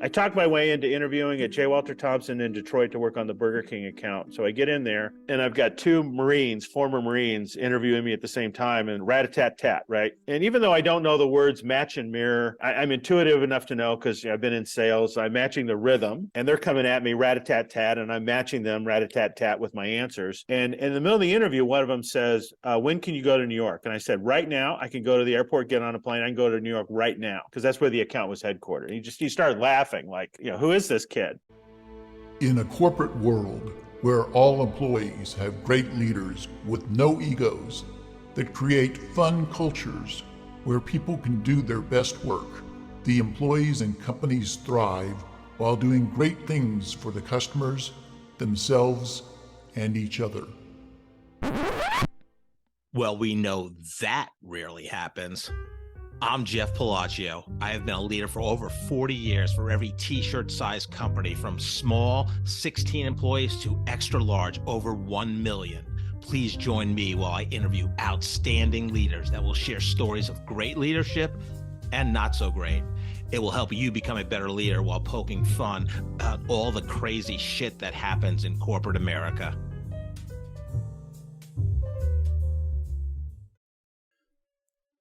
I talked my way into interviewing at J Walter Thompson in Detroit to work on the Burger King account. So I get in there and I've got two Marines, former Marines, interviewing me at the same time, and rat-a-tat-tat, right? And even though I don't know the words match and mirror, I'm intuitive enough to know, because I've been in sales, I'm matching the rhythm and they're coming at me rat-a-tat-tat and I'm matching them rat-a-tat-tat with my answers. And in the middle of the interview, one of them says, when can you go to New York? And I said, right now. I can go to the airport, get on a plane. I can go to New York right now, because that's where the account was headquartered. And he started laughing like, who is this kid? In a corporate world where all employees have great leaders with no egos that create fun cultures where people can do their best work, the employees and companies thrive while doing great things for the customers, themselves, and each other. Well, we know that rarely happens. I'm Jeff Palacio. I have been a leader for over 40 years for every t-shirt size company, from small 16 employees to extra large over 1 million. Please join me while I interview outstanding leaders that will share stories of great leadership and not so great. It will help you become a better leader while poking fun about all the crazy shit that happens in corporate America.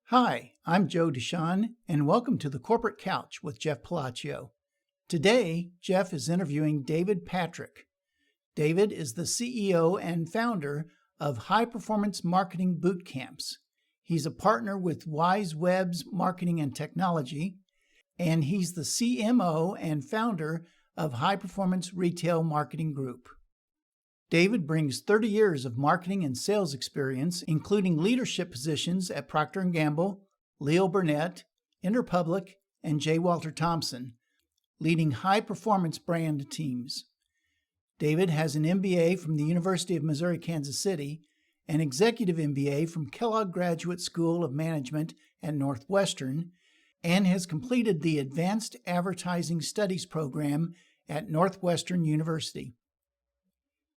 Hi, I'm Joe Deshawn, and welcome to the Corporate Couch with Jeff Palacio. Today, Jeff is interviewing David Patrick. David is the CEO and founder of High Performance Marketing Boot Camps. He's a partner with Wise Web's Marketing and Technology, and he's the CMO and founder of High Performance Retail Marketing Group. David brings 30 years of marketing and sales experience, including leadership positions at Procter Gamble, Burnett, Interpublic, and J Walter Thompson, leading high-performance brand teams. David has an MBA from the University of Missouri, Kansas City, an executive MBA from Kellogg Graduate School of Management at Northwestern, and has completed the Advanced Advertising Studies program at Northwestern University.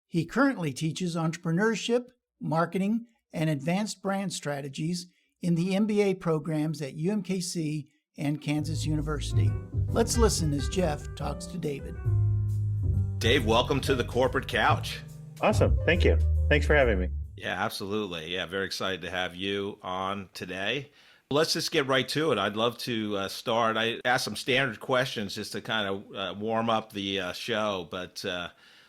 He currently teaches entrepreneurship, marketing, and advanced brand strategies in the MBA programs at UMKC and Kansas University. Let's listen as Jeff talks to David. Dave, welcome to the Corporate Couch. Awesome. Thank you. Thanks for having me. Yeah, absolutely. Yeah, very excited to have you on today. Let's just get right to it. I'd love to start. I asked some standard questions just to kind of warm up the show, but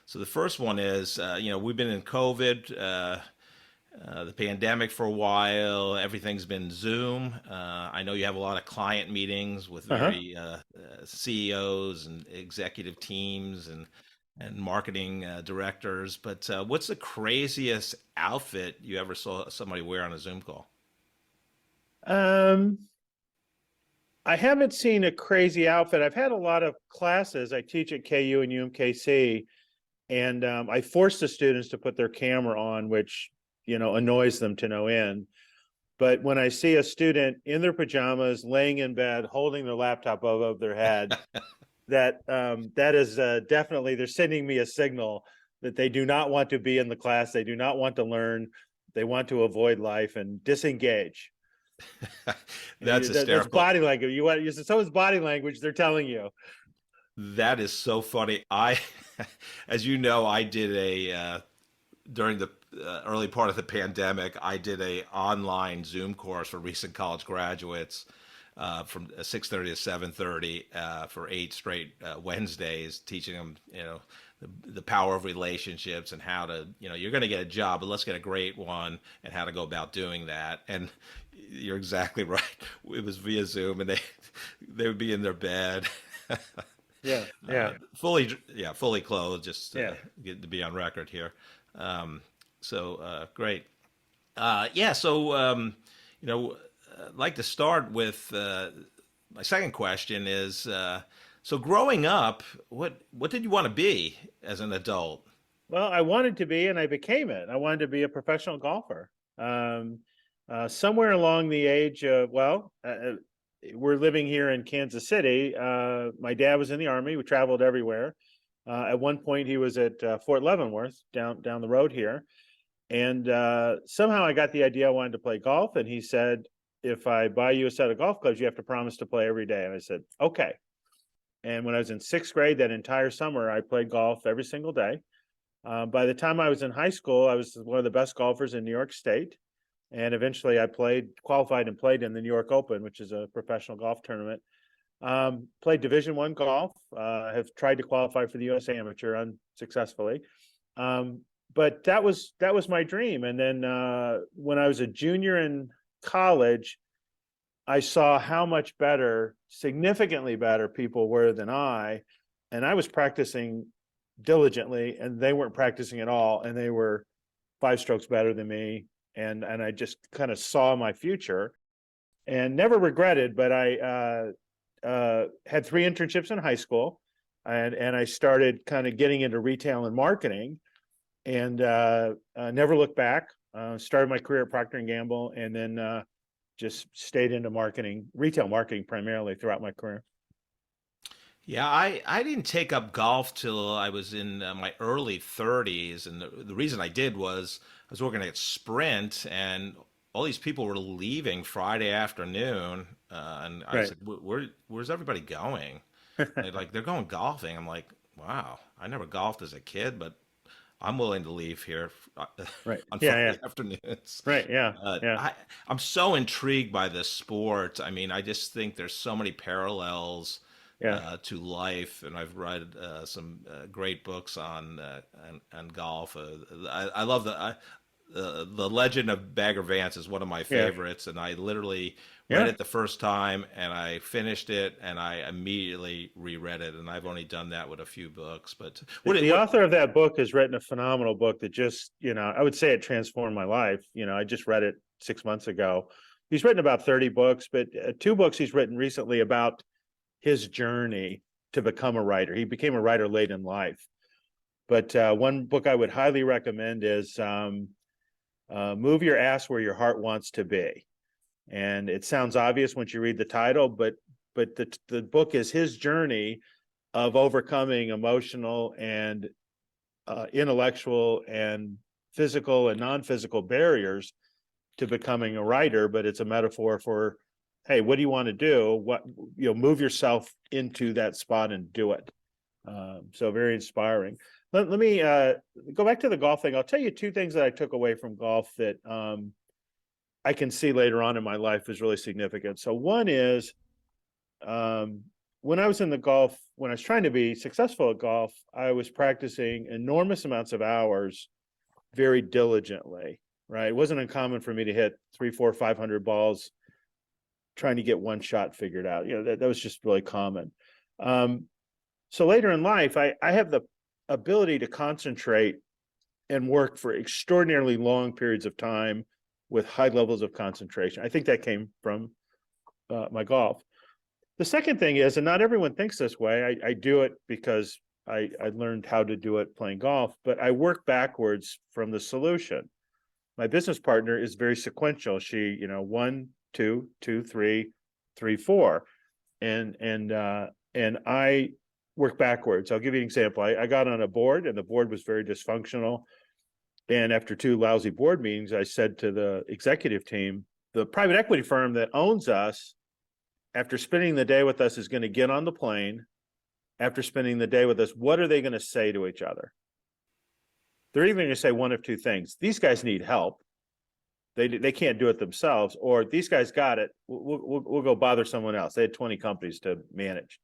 so the first one is, we've been in COVID, the pandemic for a while. Everything's been Zoom. I know you have a lot of client meetings with very CEOs and executive teams and marketing directors. But what's the craziest outfit you ever saw somebody wear on a Zoom call? I haven't seen a crazy outfit. I've had a lot of classes. I teach at KU and UMKC. And I force the students to put their camera on, which, annoys them to no end. But when I see a student in their pajamas, laying in bed, holding their laptop above their head, that is definitely, they're sending me a signal that they do not want to be in the class. They do not want to learn. They want to avoid life and disengage. That's hysterical. That's body language. So is body language. They're telling you. That is so funny. As you know, I did during the early part of the pandemic, I did a online Zoom course for recent college graduates from 6:30 to 7:30 for 8 straight Wednesdays, teaching them, the power of relationships and how to, you're going to get a job, but let's get a great one, and how to go about doing that. And you're exactly right. It was via Zoom, and they would be in their bed. Yeah. Fully clothed, just get to be on record here. Great. I'd like to start with my second question is, so growing up, what did you want to be as an adult? Well, I wanted to be, and I became it. I wanted to be a professional golfer. Somewhere along the age of, we're living here in Kansas City. My dad was in the Army. We traveled everywhere. At one point, he was at Fort Leavenworth down the road here. And somehow I got the idea I wanted to play golf. And he said, if I buy you a set of golf clubs, you have to promise to play every day. And I said, okay. And when I was in sixth grade, that entire summer, I played golf every single day. By the time I was in high school, I was one of the best golfers in New York State. And eventually I qualified and played in the New York Open, which is a professional golf tournament. Played Division I golf, have tried to qualify for the US Amateur unsuccessfully. But that was my dream. And then when I was a junior in college, I saw how much better, significantly better people were than I. And I was practicing diligently and they weren't practicing at all. And they were 5 strokes better than me. And I just kind of saw my future and never regretted, but I had 3 internships in high school and I started kind of getting into retail and marketing and never looked back. Started my career at Procter Gamble and then just stayed into marketing, retail marketing primarily throughout my career. Yeah, I didn't take up golf till I was in my early 30s. And the reason I did was I was working at Sprint and all these people were leaving Friday afternoon. And I was like, where's everybody going? They're going golfing. I'm like, wow, I never golfed as a kid, but I'm willing to leave here on Friday afternoons. Right. Yeah. I'm so intrigued by this sport. I mean, I just think there's so many parallels to life, and I've read some great books on golf. I love the Legend of Bagger Vance is one of my favorites, and I literally read it the first time, and I finished it, and I immediately reread it, and I've only done that with a few books. But the author of that book has written a phenomenal book that just, I would say it transformed my life. I just read it 6 months ago. He's written about 30 books, but 2 books he's written recently about his journey to become a writer. He became a writer late in life. But one book I would highly recommend is Move Your Ass Where Your Heart Wants to Be. And it sounds obvious once you read the title, but the book is his journey of overcoming emotional and intellectual and physical and non-physical barriers to becoming a writer. But it's a metaphor for, hey, what do you want to do? Move yourself into that spot and do it. So very inspiring. Let me go back to the golf thing. I'll tell you 2 things that I took away from golf that I can see later on in my life is really significant. So one is when I was in the golf, when I was trying to be successful at golf, I was practicing enormous amounts of hours very diligently, right? It wasn't uncommon for me to hit 300, 400, 500 balls trying to get one shot figured out. That was just really common. So later in life, I have the ability to concentrate and work for extraordinarily long periods of time with high levels of concentration. I think that came from my golf. The second thing is, and not everyone thinks this way, I do it because I learned how to do it playing golf, but I work backwards from the solution. My business partner is very sequential. She, 1, 2, 2, 3, 3, 4. And I work backwards. I'll give you an example. I got on a board and the board was very dysfunctional. And after 2 lousy board meetings, I said to the executive team, the private equity firm that owns us, after spending the day with us, is going to get on the plane. After spending the day with us, what are they going to say to each other? They're either going to say one of 2 things. These guys need help. They can't do it themselves. Or these guys got it. We'll go bother someone else. They had 20 companies to manage.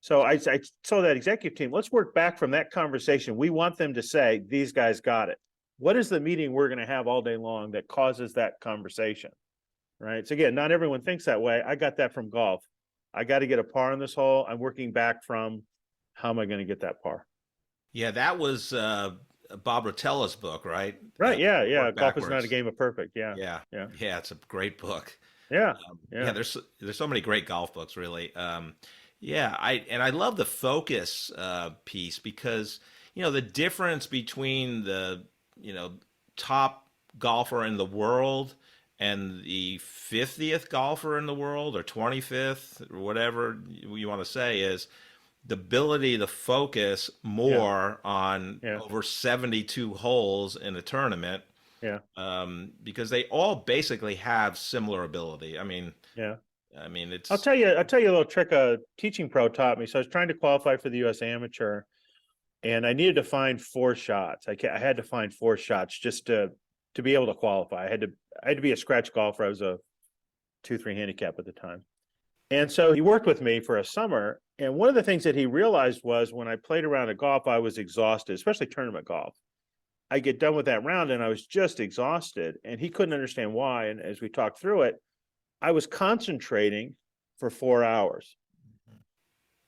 So I told that executive team, let's work back from that conversation. We want them to say, these guys got it. What is the meeting we're going to have all day long that causes that conversation, right? So again, not everyone thinks that way. I got that from golf. I got to get a par on this hole. I'm working back from how am I going to get that par? Yeah, that was Bob Rotella's book, right? Right. Yeah. Golf is not a game of perfect. Yeah. It's a great book. Yeah. There's so many great golf books, really. I love the focus piece because the difference between the top golfer in the world and the 50th golfer in the world or 25th or whatever you want to say is the ability to focus more on over 72 holes in a tournament. Because they all basically have similar ability. I mean, I mean, I'll tell you a little trick a teaching pro taught me. So I was trying to qualify for the U.S. Amateur, and I needed to find 4 shots. I had to find 4 shots just to be able to qualify. I had to be a scratch golfer. I was a 2-3 handicap at the time. And so he worked with me for a summer. And one of the things that he realized was when I played around at golf, I was exhausted, especially tournament golf. I get done with that round and I was just exhausted, and he couldn't understand why. And as we talked through it, I was concentrating for 4 hours.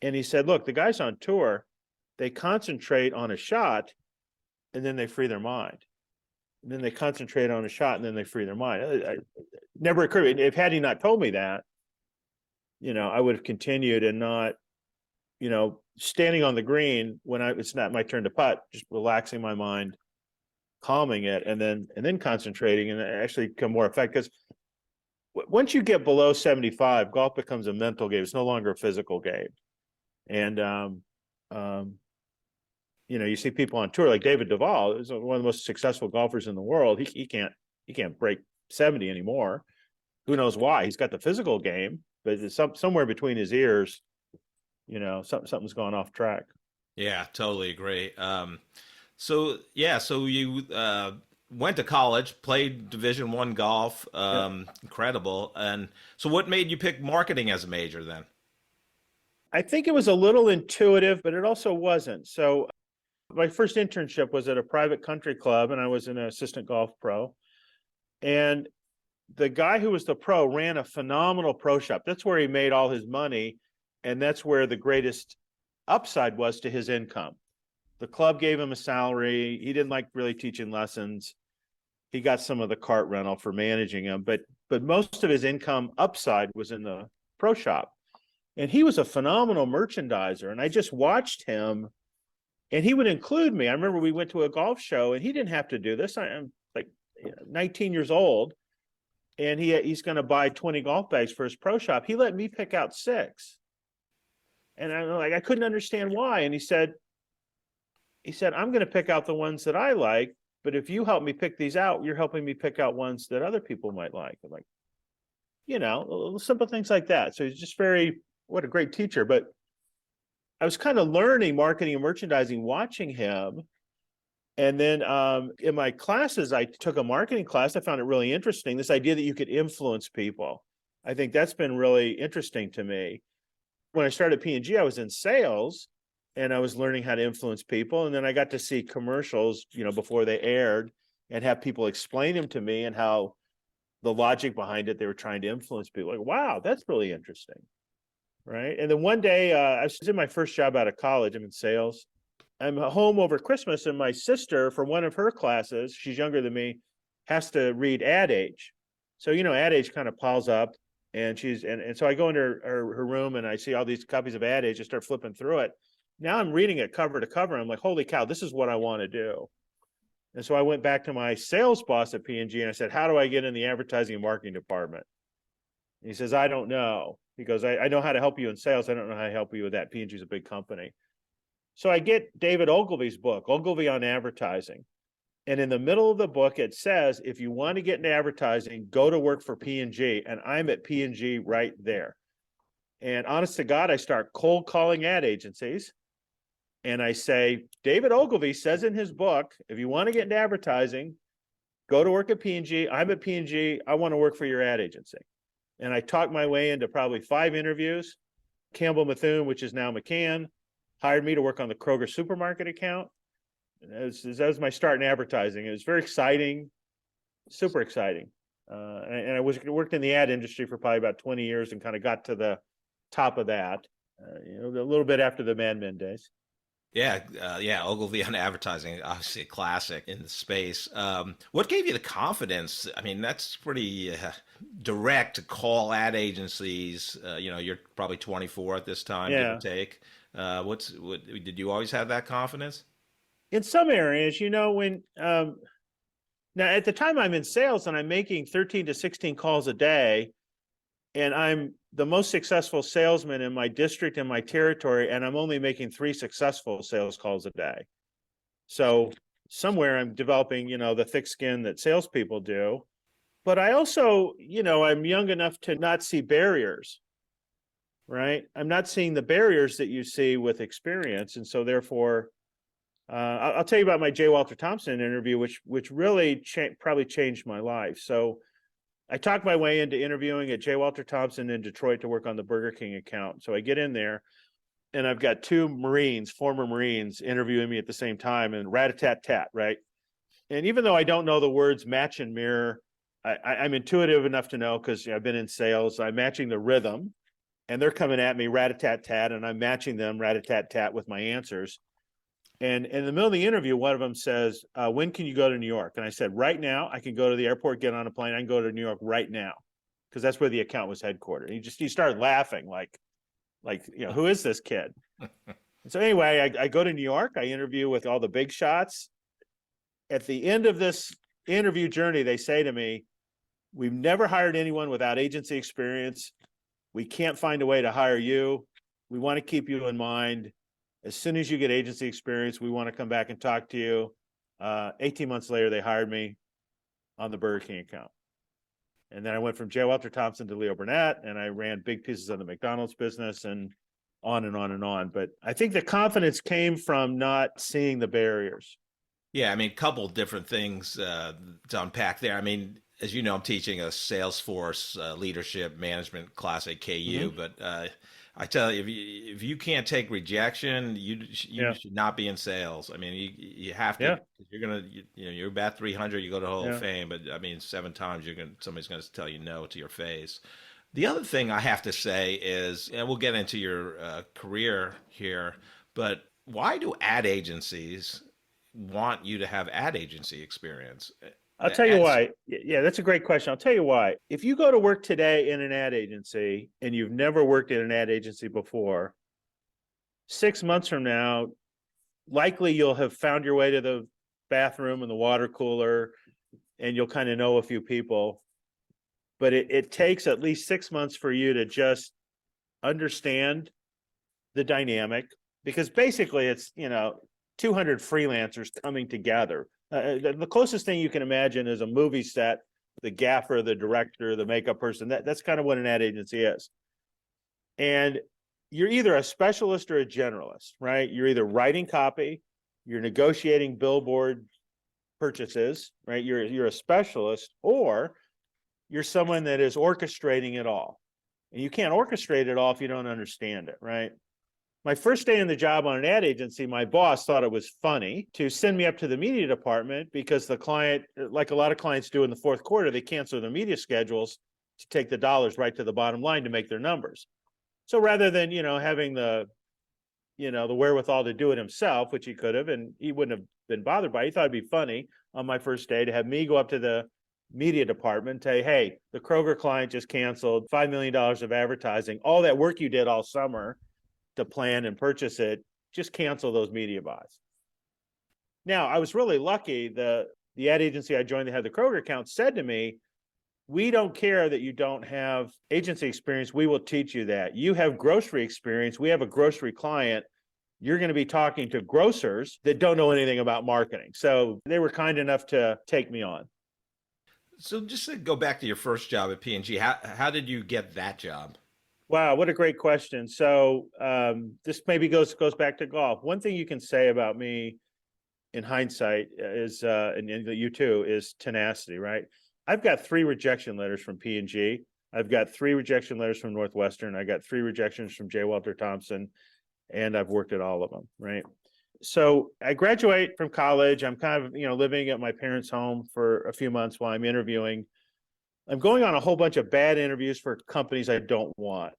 And he said, look, the guys on tour, they concentrate on a shot and then they free their mind. And then they concentrate on a shot and then they free their mind. It never occurred. If had he not told me that, I would have continued and not, standing on the green when it's not my turn to putt, just relaxing my mind, calming it, and then concentrating and actually become more effective. Because once you get below 75, golf becomes a mental game. It's no longer a physical game. And, you see people on tour like David Duval is one of the most successful golfers in the world. He can't break 70 anymore. Who knows why? He's got the physical game, but it's somewhere between his ears, something's gone off track. Yeah, totally agree. So you went to college, played Division I golf, incredible. And so what made you pick marketing as a major then? I think it was a little intuitive, but it also wasn't. So my first internship was at a private country club, and I was an assistant golf pro. And the guy who was the pro ran a phenomenal pro shop. That's where he made all his money, and that's where the greatest upside was to his income. The club gave him a salary. He didn't like really teaching lessons. He got some of the cart rental for managing them, but most of his income upside was in the pro shop. And he was a phenomenal merchandiser, and I just watched him, and he would include me. I remember we went to a golf show, and he didn't have to do this. I'm like 19 years old, and he's going to buy 20 golf bags for his pro shop. He let me pick out 6. And I couldn't understand why. And he said, I'm going to pick out the ones that I like, but if you help me pick these out, you're helping me pick out ones that other people might like. I'm like, little simple things like that. So he's just what a great teacher. But I was kind of learning marketing and merchandising watching him. And then in my classes, I took a marketing class. I found it really interesting, this idea that you could influence people. I think that's been really interesting to me. When I started P&G, I was in sales, and I was learning how to influence people. And then I got to see commercials, before they aired, and have people explain them to me and how the logic behind it, they were trying to influence people. Like, wow, that's really interesting. Right. And then one day I was in my first job out of college. I'm in sales. I'm home over Christmas, and my sister, for one of her classes, she's younger than me, has to read Ad Age. So, Ad Age kind of piles up, and so I go into her room, and I see all these copies of Ad Age. I start flipping through it. Now I'm reading it cover to cover. I'm like, holy cow, this is what I want to do. And so I went back to my sales boss at P&G, and I said, how do I get in the advertising and marketing department? And he says, I don't know. He goes, I know how to help you in sales. I don't know how to help you with that. P&G is a big company. So I get David Ogilvy's book, Ogilvy on Advertising. And in the middle of the book, it says, if you want to get into advertising, go to work for P&G. And I'm at P&G right there. And honest to God, I start cold calling ad agencies. And I say, David Ogilvy says in his book, if you want to get into advertising, go to work at P&G. I'm at P&G. I want to work for your ad agency. And I talked my way into probably 5 interviews. Campbell Methune, which is now McCann, hired me to work on the Kroger supermarket account. That was my start in advertising. It was very exciting, super exciting. And I worked in the ad industry for probably about 20 years and kind of got to the top of that, a little bit after the Mad Men days. Yeah, Ogilvy on Advertising, obviously a classic in the space. What gave you the confidence? I mean, that's pretty direct to call ad agencies. You're probably 24 at this time, give or take. What did you always have that confidence? In some areas, when now at the time I'm in sales and I'm making 13 to 16 calls a day, and I'm the most successful salesman in my district and my territory, and I'm only making 3 successful sales calls a day. So somewhere I'm developing, the thick skin that salespeople do. But I also, I'm young enough to not see barriers, right? I'm not seeing the barriers that you see with experience. And so therefore, I'll tell you about my J Walter Thompson interview, which really probably changed my life. So I talked my way into interviewing at J Walter Thompson in Detroit to work on the Burger King account. So I get in there and I've got two former Marines interviewing me at the same time, and rat-a-tat-tat, right? And even though I don't know the words match and mirror, I'm intuitive enough to know, because I've been in sales, I'm matching the rhythm, and they're coming at me rat-a-tat-tat, and I'm matching them rat-a-tat-tat with my answers. And in the middle of the interview, one of them says, when can you go to New York? And I said, right now. I can go to the airport, get on a plane. I can go to New York right now, because that's where the account was headquartered. And he started laughing like, who is this kid? So anyway, I go to New York. I interview with all the big shots. At the end of this interview journey, they say to me, we've never hired anyone without agency experience. We can't find a way to hire you. We want to keep you in mind. As soon as you get agency experience, we want to come back and talk to you. 18 months later, they hired me on the Burger King account. And then I went from J Walter Thompson to Leo Burnett, and I ran big pieces of the McDonald's business, and on and on and on. But I think the confidence came from not seeing the barriers. Yeah, I mean, a couple different things to unpack there. I mean, as you know, I'm teaching a Salesforce leadership management class at KU, but I tell you, if you can't take rejection, you should not be in sales. I mean, you have to. You're about 300, you go to Hall of Fame, but I mean, 7 times somebody's going to tell you no to your face. The other thing I have to say is, and we'll get into your career here, but why do ad agencies want you to have ad agency experience? I'll tell you why. Yeah, that's a great question. I'll tell you why. If you go to work today in an ad agency and you've never worked in an ad agency before, 6 months from now, likely you'll have found your way to the bathroom and the water cooler, and you'll kind of know a few people. But it takes at least 6 months for you to just understand the dynamic, because basically it's, 200 freelancers coming together. The closest thing you can imagine is a movie set, the gaffer, the director, the makeup person. That's kind of what an ad agency is. And you're either a specialist or a generalist, right? You're either writing copy, you're negotiating billboard purchases, right? You're a specialist, or you're someone that is orchestrating it all. And you can't orchestrate it all if you don't understand it, right? My first day in the job on an ad agency, my boss thought it was funny to send me up to the media department because the client, like a lot of clients do in the fourth quarter, they cancel their media schedules to take the dollars right to the bottom line to make their numbers. So rather than, having the wherewithal to do it himself, which he could have, and he wouldn't have been bothered by it, he thought it'd be funny on my first day to have me go up to the media department and say, hey, the Kroger client just canceled $5 million of advertising. All that work you did all summer to plan and purchase it, just cancel those media buys. Now, I was really lucky. The ad agency I joined that had the Kroger account said to me, we don't care that you don't have agency experience. We will teach you that. You have grocery experience. We have a grocery client. You're going to be talking to grocers that don't know anything about marketing. So they were kind enough to take me on. So just to go back to your first job at P&G, how did you get that job? Wow, what a great question. So this maybe goes back to golf. One thing you can say about me in hindsight is, and you too, is tenacity, right? I've got 3 rejection letters from P&G. I've got 3 rejection letters from Northwestern. I got 3 rejections from J Walter Thompson, and I've worked at all of them, right? So I graduate from college. I'm kind of, living at my parents' home for a few months while I'm interviewing. I'm going on a whole bunch of bad interviews for companies I don't want.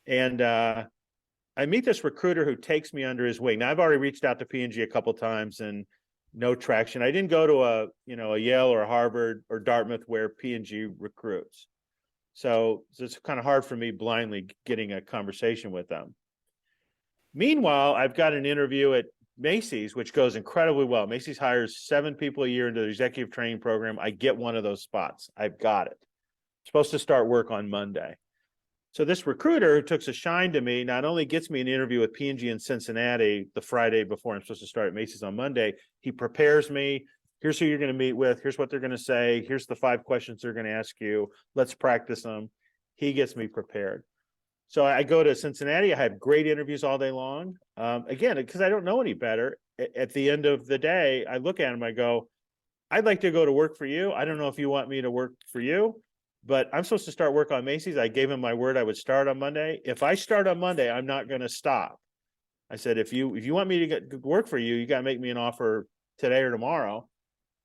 And I meet this recruiter who takes me under his wing. Now, I've already reached out to P&G a couple times and no traction. I didn't go to a Yale or a Harvard or Dartmouth where P&G recruits. So it's kind of hard for me blindly getting a conversation with them. Meanwhile, I've got an interview at Macy's, which goes incredibly well. Macy's hires 7 people a year into the executive training program. I get one of those spots. I've got it. I'm supposed to start work on Monday. So this recruiter who took a shine to me not only gets me an interview with P&G in Cincinnati the Friday before I'm supposed to start at Macy's on Monday, he prepares me, Here's who you're going to meet with. Here's what they're going to say. Here's the 5 questions they're going to ask you. Let's practice them. He gets me prepared. So I go to Cincinnati. I have great interviews all day long. Again, because I don't know any better. At the end of the day, I look at him, I go, I'd like to go to work for you. I don't know if you want me to work for you, but I'm supposed to start work on Macy's. I gave him my word I would start on Monday. If I start on Monday, I'm not going to stop. I said, if you want me to get work for you, you got to make me an offer today or tomorrow.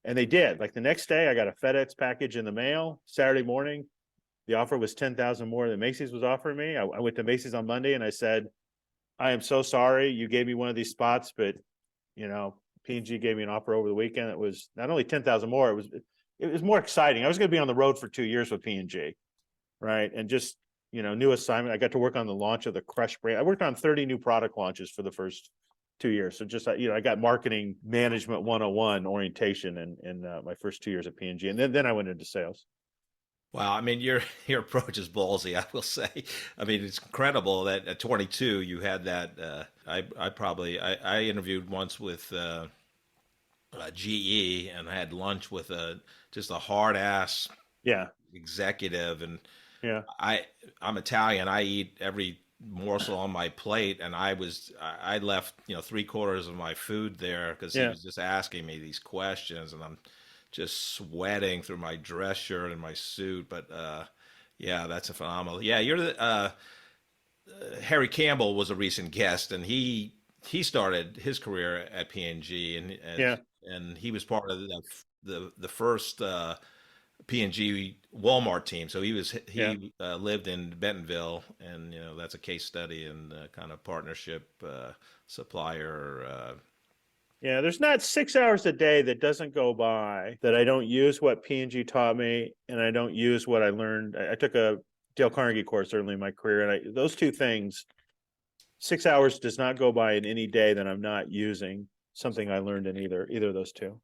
And they did. Like the next day, I got a FedEx package in the mail. Saturday morning, the offer was $10,000 more than Macy's was offering me. I went to Macy's on Monday and I said, I am so sorry you gave me one of these spots, but P&G gave me an offer over the weekend. It was not only 10,000 more, it was more exciting. I was going to be on the road for 2 years with P&G, right? And just, new assignment. I got to work on the launch of the Crush brand. I worked on 30 new product launches for the first 2 years. So just, I got marketing management 101 orientation in my first 2 years at P&G. And then I went into sales. Wow, I mean, your approach is ballsy, I will say. I mean, it's incredible that at 22 you had that. I interviewed once with GE, and I had lunch with just a hard ass executive, and I'm Italian. I eat every morsel on my plate, and I left 3/4 of my food there because he was just asking me these questions, and I'm just sweating through my dress shirt and my suit. But that's a phenomenal. Yeah, you're the Harry Campbell was a recent guest, and he started his career at P&G, and he was part of the first P&G Walmart team. So he lived in Bentonville, and that's a case study in kind of partnership supplier. There's not 6 hours a day that doesn't go by that I don't use what P&G taught me, and I don't use what I learned. I took a Dale Carnegie course early in my career, and those two things, 6 hours does not go by in any day that I'm not using something I learned in either of those two.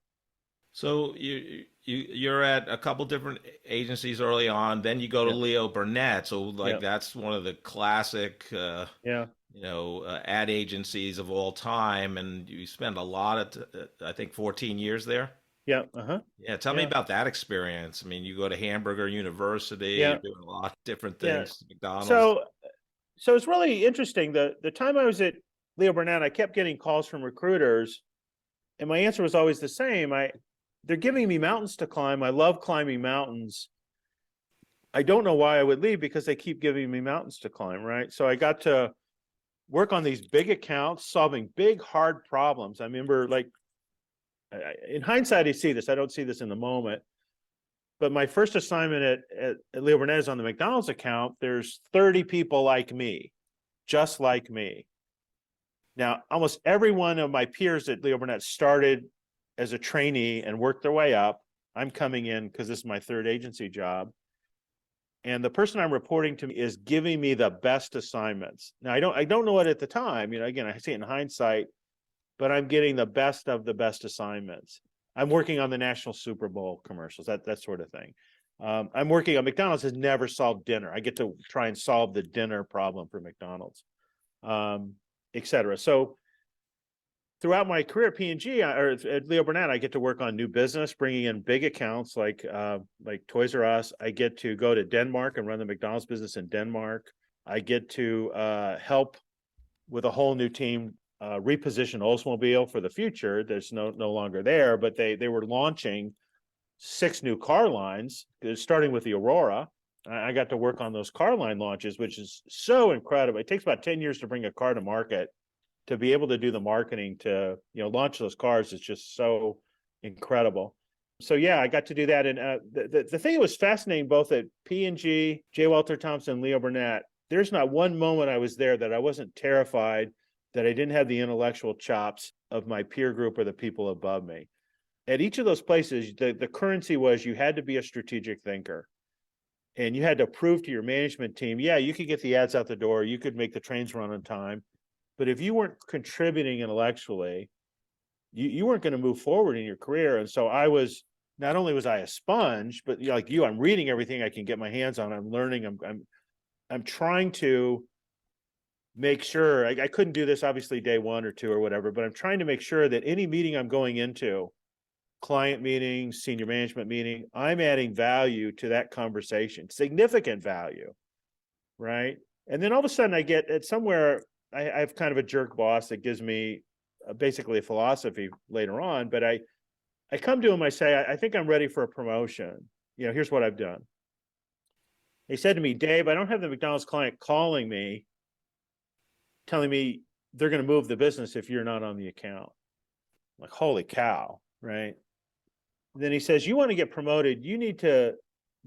So you're at a couple different agencies early on, then you go to Leo Burnett. So that's one of the classic ad agencies of all time, and you spent a lot of I think 14 years there. Yeah. Tell me about that experience. I mean, you go to Hamburger University, you're doing a lot of different things, McDonald's. So it's really interesting. The time I was at Leo Burnett, I kept getting calls from recruiters, and my answer was always the same. They're giving me mountains to climb. I love climbing mountains. I don't know why I would leave because they keep giving me mountains to climb, right? So I got to work on these big accounts, solving big, hard problems. I remember, in hindsight, I see this. I don't see this in the moment. But my first assignment at Leo Burnett is on the McDonald's account. There's 30 people like me, just like me. Now, almost every one of my peers at Leo Burnett started as a trainee and worked their way up. I'm coming in because this is my third agency job. And the person I'm reporting to is giving me the best assignments. Now, I don't know it at the time. Again, I see it in hindsight, but I'm getting the best of the best assignments. I'm working on the National Super Bowl commercials, that sort of thing. I'm working on McDonald's has never solved dinner. I get to try and solve the dinner problem for McDonald's, et cetera. So throughout my career at P&G or at Leo Burnett, I get to work on new business, bringing in big accounts like ToysRUs. I get to go to Denmark and run the McDonald's business in Denmark. I get to help with a whole new team reposition Oldsmobile for the future. There's no longer there, but they were launching 6 new car lines, starting with the Aurora. I got to work on those car line launches, which is so incredible. It takes about 10 years to bring a car to market. To be able to do the marketing to launch those cars is just so incredible. So I got to do that. And the thing that was fascinating both at P&G, J Walter Thompson, Leo Burnett, there's not one moment I was there that I wasn't terrified that I didn't have the intellectual chops of my peer group or the people above me. At each of those places, the currency was you had to be a strategic thinker. And you had to prove to your management team, you could get the ads out the door, you could make the trains run on time. But if you weren't contributing intellectually, you weren't going to move forward in your career. And so not only was I a sponge, but like you, I'm reading everything I can get my hands on. I'm learning. I'm trying to make sure I couldn't do this obviously day 1 or 2 or whatever, but I'm trying to make sure that any meeting I'm going into, client meeting, senior management meeting, I'm adding value to that conversation, significant value, right? And then all of a sudden I get at somewhere, I have kind of a jerk boss that gives me basically a philosophy later on, but I come to him, I say, I think I'm ready for a promotion. Here's what I've done. He said to me, Dave, I don't have the McDonald's client calling me, telling me they're going to move the business if you're not on the account. I'm like, holy cow, right? Then he says, you want to get promoted, you need to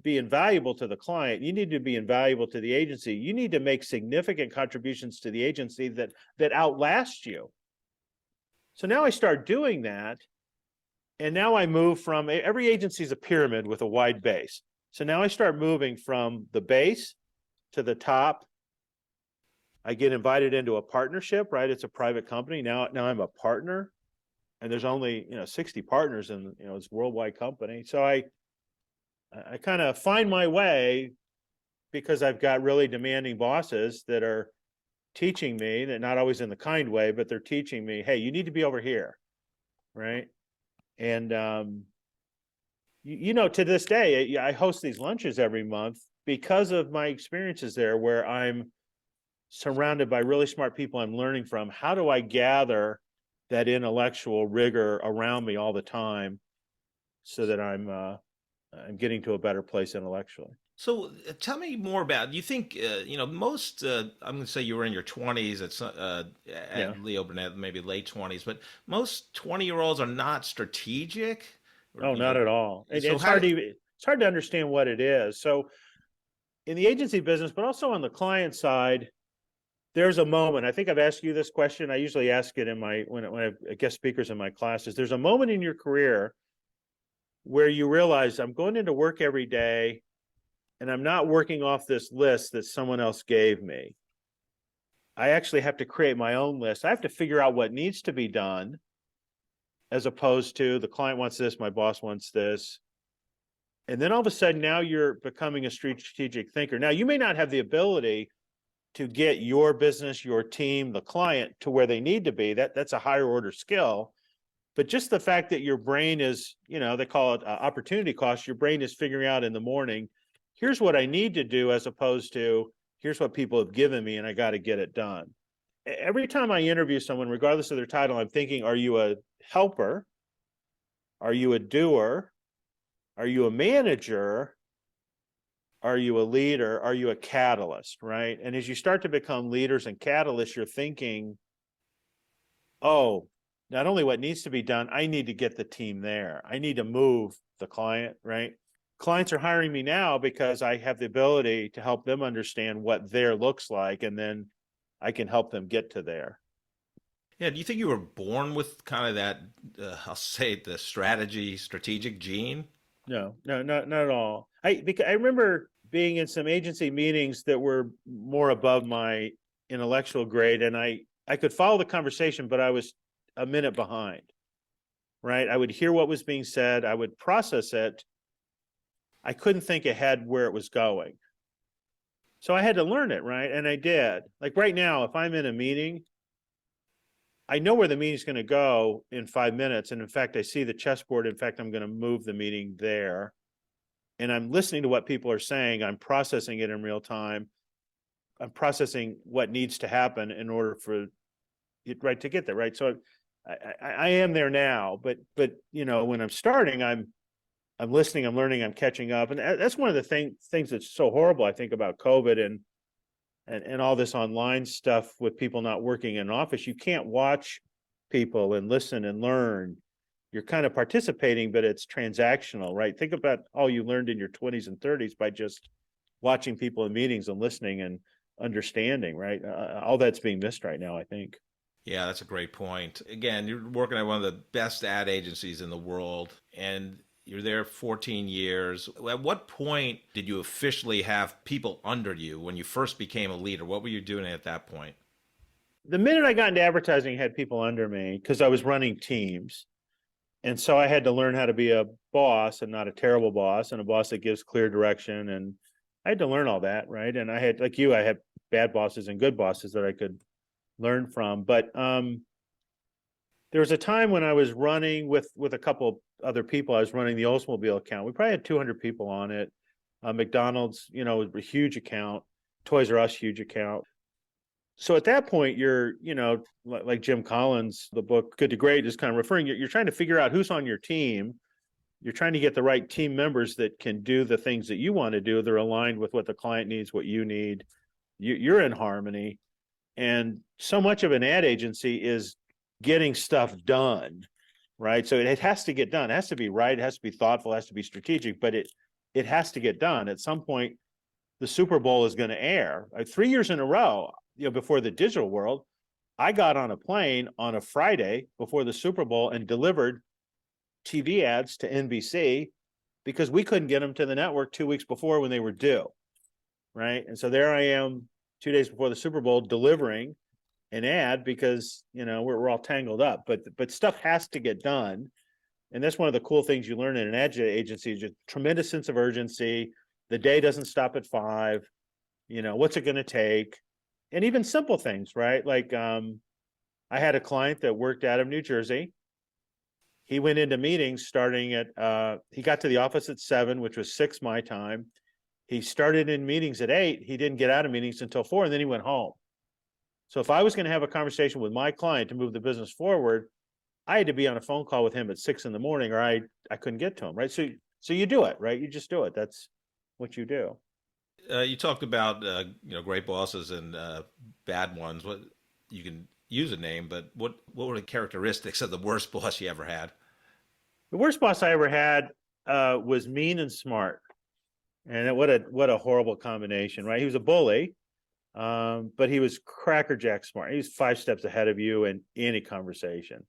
be invaluable to the client. You need to be invaluable to the agency. You need to make significant contributions to the agency that outlast you. So now I start doing that. And now I move from, every agency is a pyramid with a wide base. So now I start moving from the base to the top. I get invited into a partnership, right? It's a private company. Now I'm a partner, and there's only, 60 partners in, it's a worldwide company. So I kind of find my way because I've got really demanding bosses that are teaching me, that not always in the kind way, but they're teaching me, hey, you need to be over here, right? And, to this day, I host these lunches every month because of my experiences there, where I'm surrounded by really smart people I'm learning from. How do I gather that intellectual rigor around me all the time so that I'm getting to a better place intellectually? So tell me more about, you think, most, I'm going to say you were in your 20s at Leo Burnett, maybe late 20s, but most 20-year-olds are not strategic? Oh, not at all. So it's hard to understand what it is. So in the agency business, but also on the client side, there's a moment. I think I've asked you this question. I usually ask it when I have guest speakers in my classes. There's a moment in your career where you realize, I'm going into work every day and I'm not working off this list that someone else gave me. I actually have to create my own list. I have to figure out what needs to be done, as opposed to the client wants this, my boss wants this. And then all of a sudden, now you're becoming a strategic thinker. Now, you may not have the ability to get your business, your team, the client to where they need to be. That's a higher order skill. But just the fact that your brain is, they call it opportunity cost. Your brain is figuring out in the morning, here's what I need to do, as opposed to here's what people have given me and I got to get it done. Every time I interview someone, regardless of their title, I'm thinking, are you a helper? Are you a doer? Are you a manager? Are you a leader? Are you a catalyst, right? And as you start to become leaders and catalysts, you're thinking, oh, not only what needs to be done, I need to get the team there. I need to move the client, right? Clients are hiring me now because I have the ability to help them understand what there looks like, and then I can help them get to there. Yeah, do you think you were born with kind of that, I'll say, the strategic gene? No, not at all. Because I remember being in some agency meetings that were more above my intellectual grade, and I could follow the conversation, but I was a minute behind, right? I would hear what was being said. I would process it. I couldn't think ahead where it was going. So I had to learn it, right? And I did. Like right now, if I'm in a meeting, I know where the meeting's going to go in 5 minutes. And in fact, I see the chessboard. In fact, I'm going to move the meeting there. And I'm listening to what people are saying. I'm processing it in real time. I'm processing what needs to happen in order for it, right, to get there, right? So I am there now, but when I'm starting, I'm listening, I'm learning, I'm catching up. And that's one of the things that's so horrible, I think, about COVID and all this online stuff with people not working in an office. You can't watch people and listen and learn. You're kind of participating, but it's transactional, right? Think about all you learned in your 20s and 30s by just watching people in meetings and listening and understanding, right? All that's being missed right now, I think. Yeah, that's a great point. Again, you're working at one of the best ad agencies in the world, and you're there 14 years. At what point did you officially have people under you when you first became a leader? What were you doing at that point? The minute I got into advertising, I had people under me because I was running teams. And so I had to learn how to be a boss and not a terrible boss, and a boss that gives clear direction. And I had to learn all that, right? And I had, like you, I had bad bosses and good bosses that I could learn from. But there was a time when I was running with a couple other people. I was running the Oldsmobile account. We probably had 200 people on it. McDonald's, was a huge account. ToysRUs, huge account. So at that point, you're, like Jim Collins, the book Good to Great is kind of referring, you're trying to figure out who's on your team. You're trying to get the right team members that can do the things that you want to do. They're aligned with what the client needs, what you need. You're in harmony. And so much of an ad agency is getting stuff done, right? So it has to get done. It has to be right. It has to be thoughtful. It has to be strategic, but it has to get done. At some point, the Super Bowl is going to air. 3 years in a row, before the digital world, I got on a plane on a Friday before the Super Bowl and delivered TV ads to NBC because we couldn't get them to the network 2 weeks before when they were due, right? And so there I am 2 days before the Super Bowl delivering an ad because, we're all tangled up, but stuff has to get done. And that's one of the cool things you learn in an ad agency is just tremendous sense of urgency. The day doesn't stop at 5, what's it going to take? And even simple things, right? Like I had a client that worked out of New Jersey. He went into meetings starting at, he got to the office at 7, which was 6 my time. He started in meetings at 8. He didn't get out of meetings until 4, and then he went home. So if I was going to have a conversation with my client to move the business forward, I had to be on a phone call with him at 6 in the morning or I couldn't get to him, right? So you do it, right? You just do it. That's what you do. You talked about, great bosses and bad ones. What you can use a name, but what were the characteristics of the worst boss you ever had? The worst boss I ever had was mean and smart. And what a horrible combination, right? He was a bully, but he was crackerjack smart. He was 5 steps ahead of you in any conversation.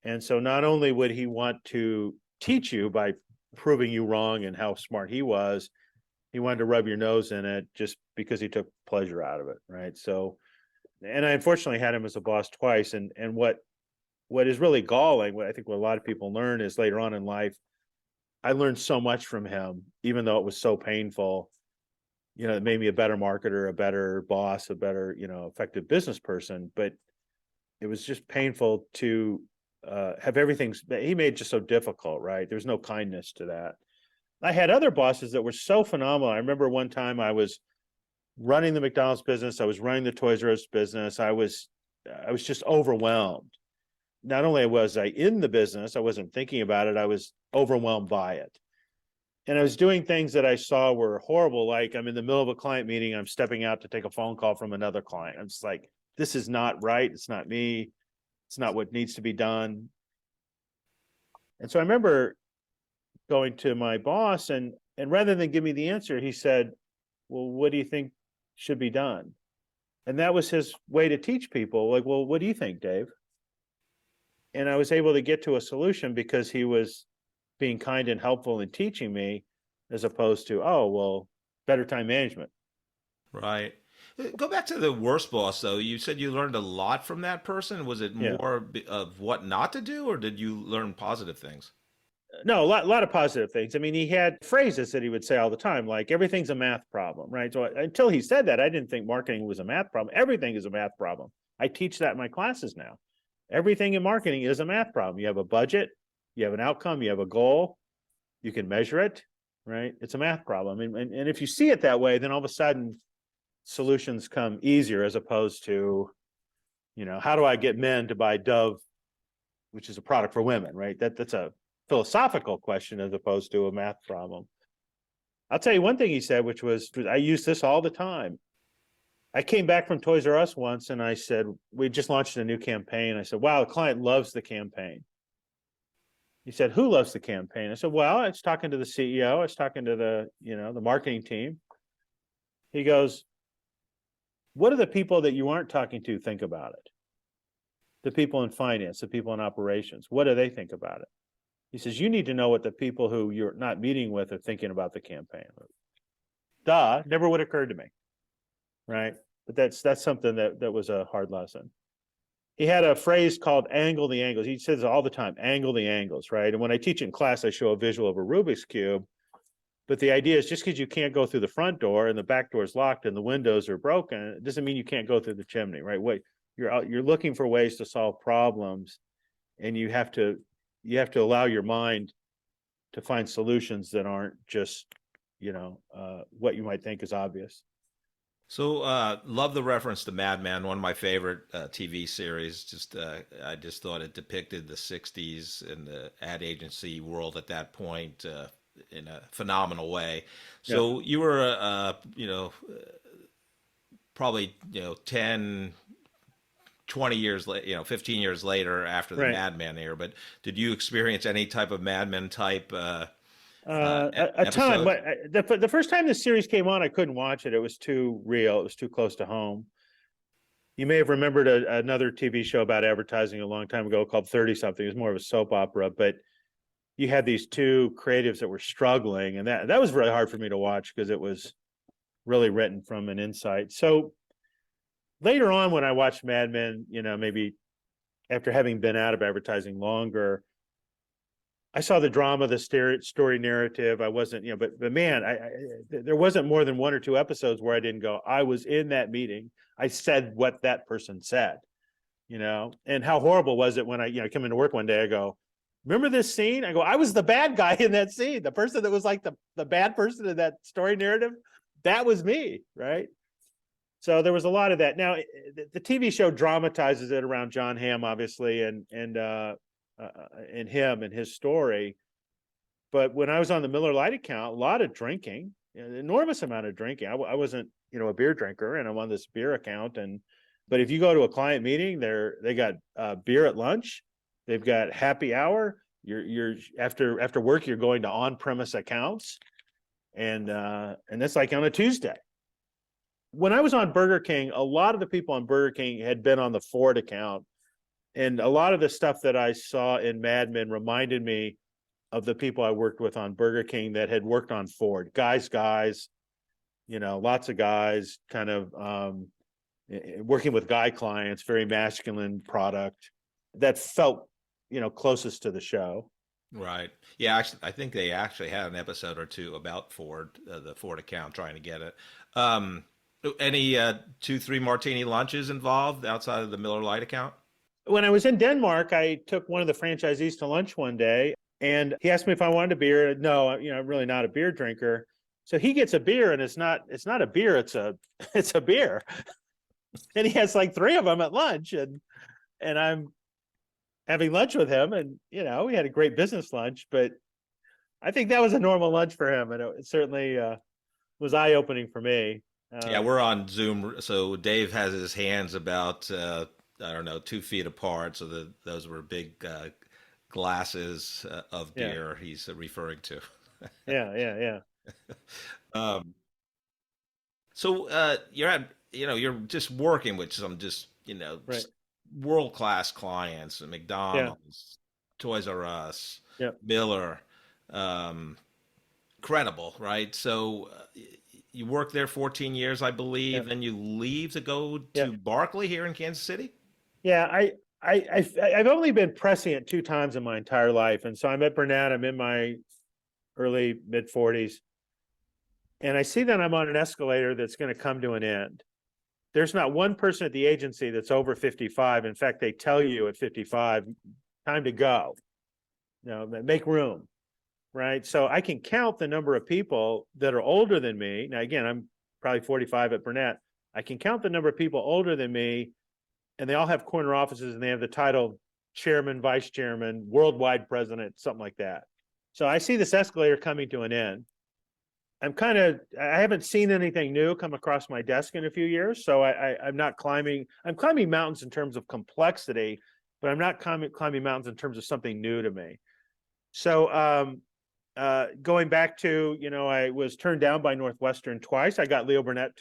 And so not only would he want to teach you by proving you wrong and how smart he was, he wanted to rub your nose in it just because he took pleasure out of it, right? So, and I unfortunately had him as a boss twice. And what is really galling, what a lot of people learn is later on in life, I learned so much from him, even though it was so painful. It made me a better marketer, a better boss, a better, effective business person. But it was just painful to have everything he made just so difficult, right? There's no kindness to that. I had other bosses that were so phenomenal. I remember one time I was running the McDonald's business. I was running the ToysRUs business. I was just overwhelmed. Not only was I in the business, I wasn't thinking about it. I was overwhelmed by it. And I was doing things that I saw were horrible. Like I'm in the middle of a client meeting. I'm stepping out to take a phone call from another client. I'm just like, this is not right. It's not me. It's not what needs to be done. And so I remember going to my boss and rather than give me the answer, he said, well, what do you think should be done? And that was his way to teach people, like, well, what do you think, Dave? And I was able to get to a solution because he was being kind and helpful in teaching me as opposed to, oh, well, better time management. Right. Go back to the worst boss, though. You said you learned a lot from that person. Was it more of what not to do, or did you learn positive things? No, a lot of positive things. I mean, he had phrases that he would say all the time, like everything's a math problem, right? So until he said that, I didn't think marketing was a math problem. Everything is a math problem. I teach that in my classes now. Everything in marketing is a math problem. You have a budget, you have an outcome, you have a goal, you can measure it, right? It's a math problem. And if you see it that way, then all of a sudden solutions come easier as opposed to, how do I get men to buy Dove, which is a product for women, right? That's a philosophical question as opposed to a math problem. I'll tell you one thing he said, which was, I use this all the time. I came back from ToysRUs once and I said, we just launched a new campaign. I said, wow, the client loves the campaign. He said, who loves the campaign? I said, well, I was talking to the CEO. I was talking to the marketing team. He goes, what do the people that you aren't talking to think about it? The people in finance, the people in operations, what do they think about it? He says, you need to know what the people who you're not meeting with are thinking about the campaign. Duh, never would have occurred to me, right? But that's something that was a hard lesson. He had a phrase called angle the angles. He says all the time, angle the angles, right? And when I teach in class, I show a visual of a Rubik's Cube. But the idea is just because you can't go through the front door and the back door is locked and the windows are broken, it doesn't mean you can't go through the chimney, right? You're looking for ways to solve problems, and you have to you have to allow your mind to find solutions that aren't just, what you might think is obvious. So, love the reference to Mad Men, one of my favorite TV series. I just thought it depicted the '60s and the ad agency world at that point in a phenomenal way. So, you were, probably 10, 20 years later, 15 years later after the Right. Mad Men era. But did you experience any type of Mad Men type A ton. episode? But the first time the series came on, I couldn't watch it. It was too real. It was too close to home. You may have remembered another TV show about advertising a long time ago called 30 something. It was more of a soap opera, but you had these two creatives that were struggling, and that was really hard for me to watch because it was really written from an insight. So later on, when I watched Mad Men, maybe after having been out of advertising longer, I saw the drama, the story narrative. I wasn't, but man, there wasn't more than one or two episodes where I didn't go, I was in that meeting. I said what that person said, and how horrible was it when I come into work one day, I go, remember this scene? I go, I was the bad guy in that scene. The person that was like the bad person in that story narrative, that was me, right? So there was a lot of that. Now, the TV show dramatizes it around John Hamm, obviously, and him and his story. But when I was on the Miller Lite account, a lot of drinking, an enormous amount of drinking. I wasn't, a beer drinker, and I'm on this beer account. But if you go to a client meeting, they got beer at lunch, they've got happy hour. You're after work, you're going to on-premise accounts, and that's like on a Tuesday. When I was on Burger King, a lot of the people on Burger King had been on the Ford account. And a lot of the stuff that I saw in Mad Men reminded me of the people I worked with on Burger King that had worked on Ford. Guys, lots of guys kind of working with guy clients, very masculine product that felt, closest to the show. Right. Yeah, actually, I think they actually had an episode or two about Ford, the Ford account, trying to get it. Any 2-3 martini lunches involved outside of the Miller Lite account? When I was in Denmark, I took one of the franchisees to lunch one day, and he asked me if I wanted a beer. No, I'm really not a beer drinker. So he gets a beer, and it's not a beer, it's a beer. And he has like 3 of them at lunch, and I'm having lunch with him, and we had a great business lunch, but I think that was a normal lunch for him, and it certainly was eye-opening for me. Yeah, we're on Zoom, so Dave has his hands about 2 feet apart. So those were big glasses of beer he's referring to. Yeah. So you're just working with some Right. world-class clients, McDonald's, ToysRUs, Miller, incredible, right? So you worked there 14 years, I believe, and you leave to go to Barclay here in Kansas City? Yeah, I've only been prescient 2 times in my entire life. And so I'm at Burnett, I'm in my early mid 40s. And I see that I'm on an escalator that's going to come to an end. There's not one person at the agency that's over 55. In fact, they tell you at 55, time to go, make room. Right. So I can count the number of people that are older than me. Now, again, I'm probably 45 at Burnett. I can count the number of people older than me, and they all have corner offices, and they have the title chairman, vice chairman, worldwide president, something like that. So I see this escalator coming to an end. I haven't seen anything new come across my desk in a few years. So I'm not climbing. I'm climbing mountains in terms of complexity, but I'm not climbing mountains in terms of something new to me. So, going back to, I was turned down by Northwestern twice. I got Leo Burnett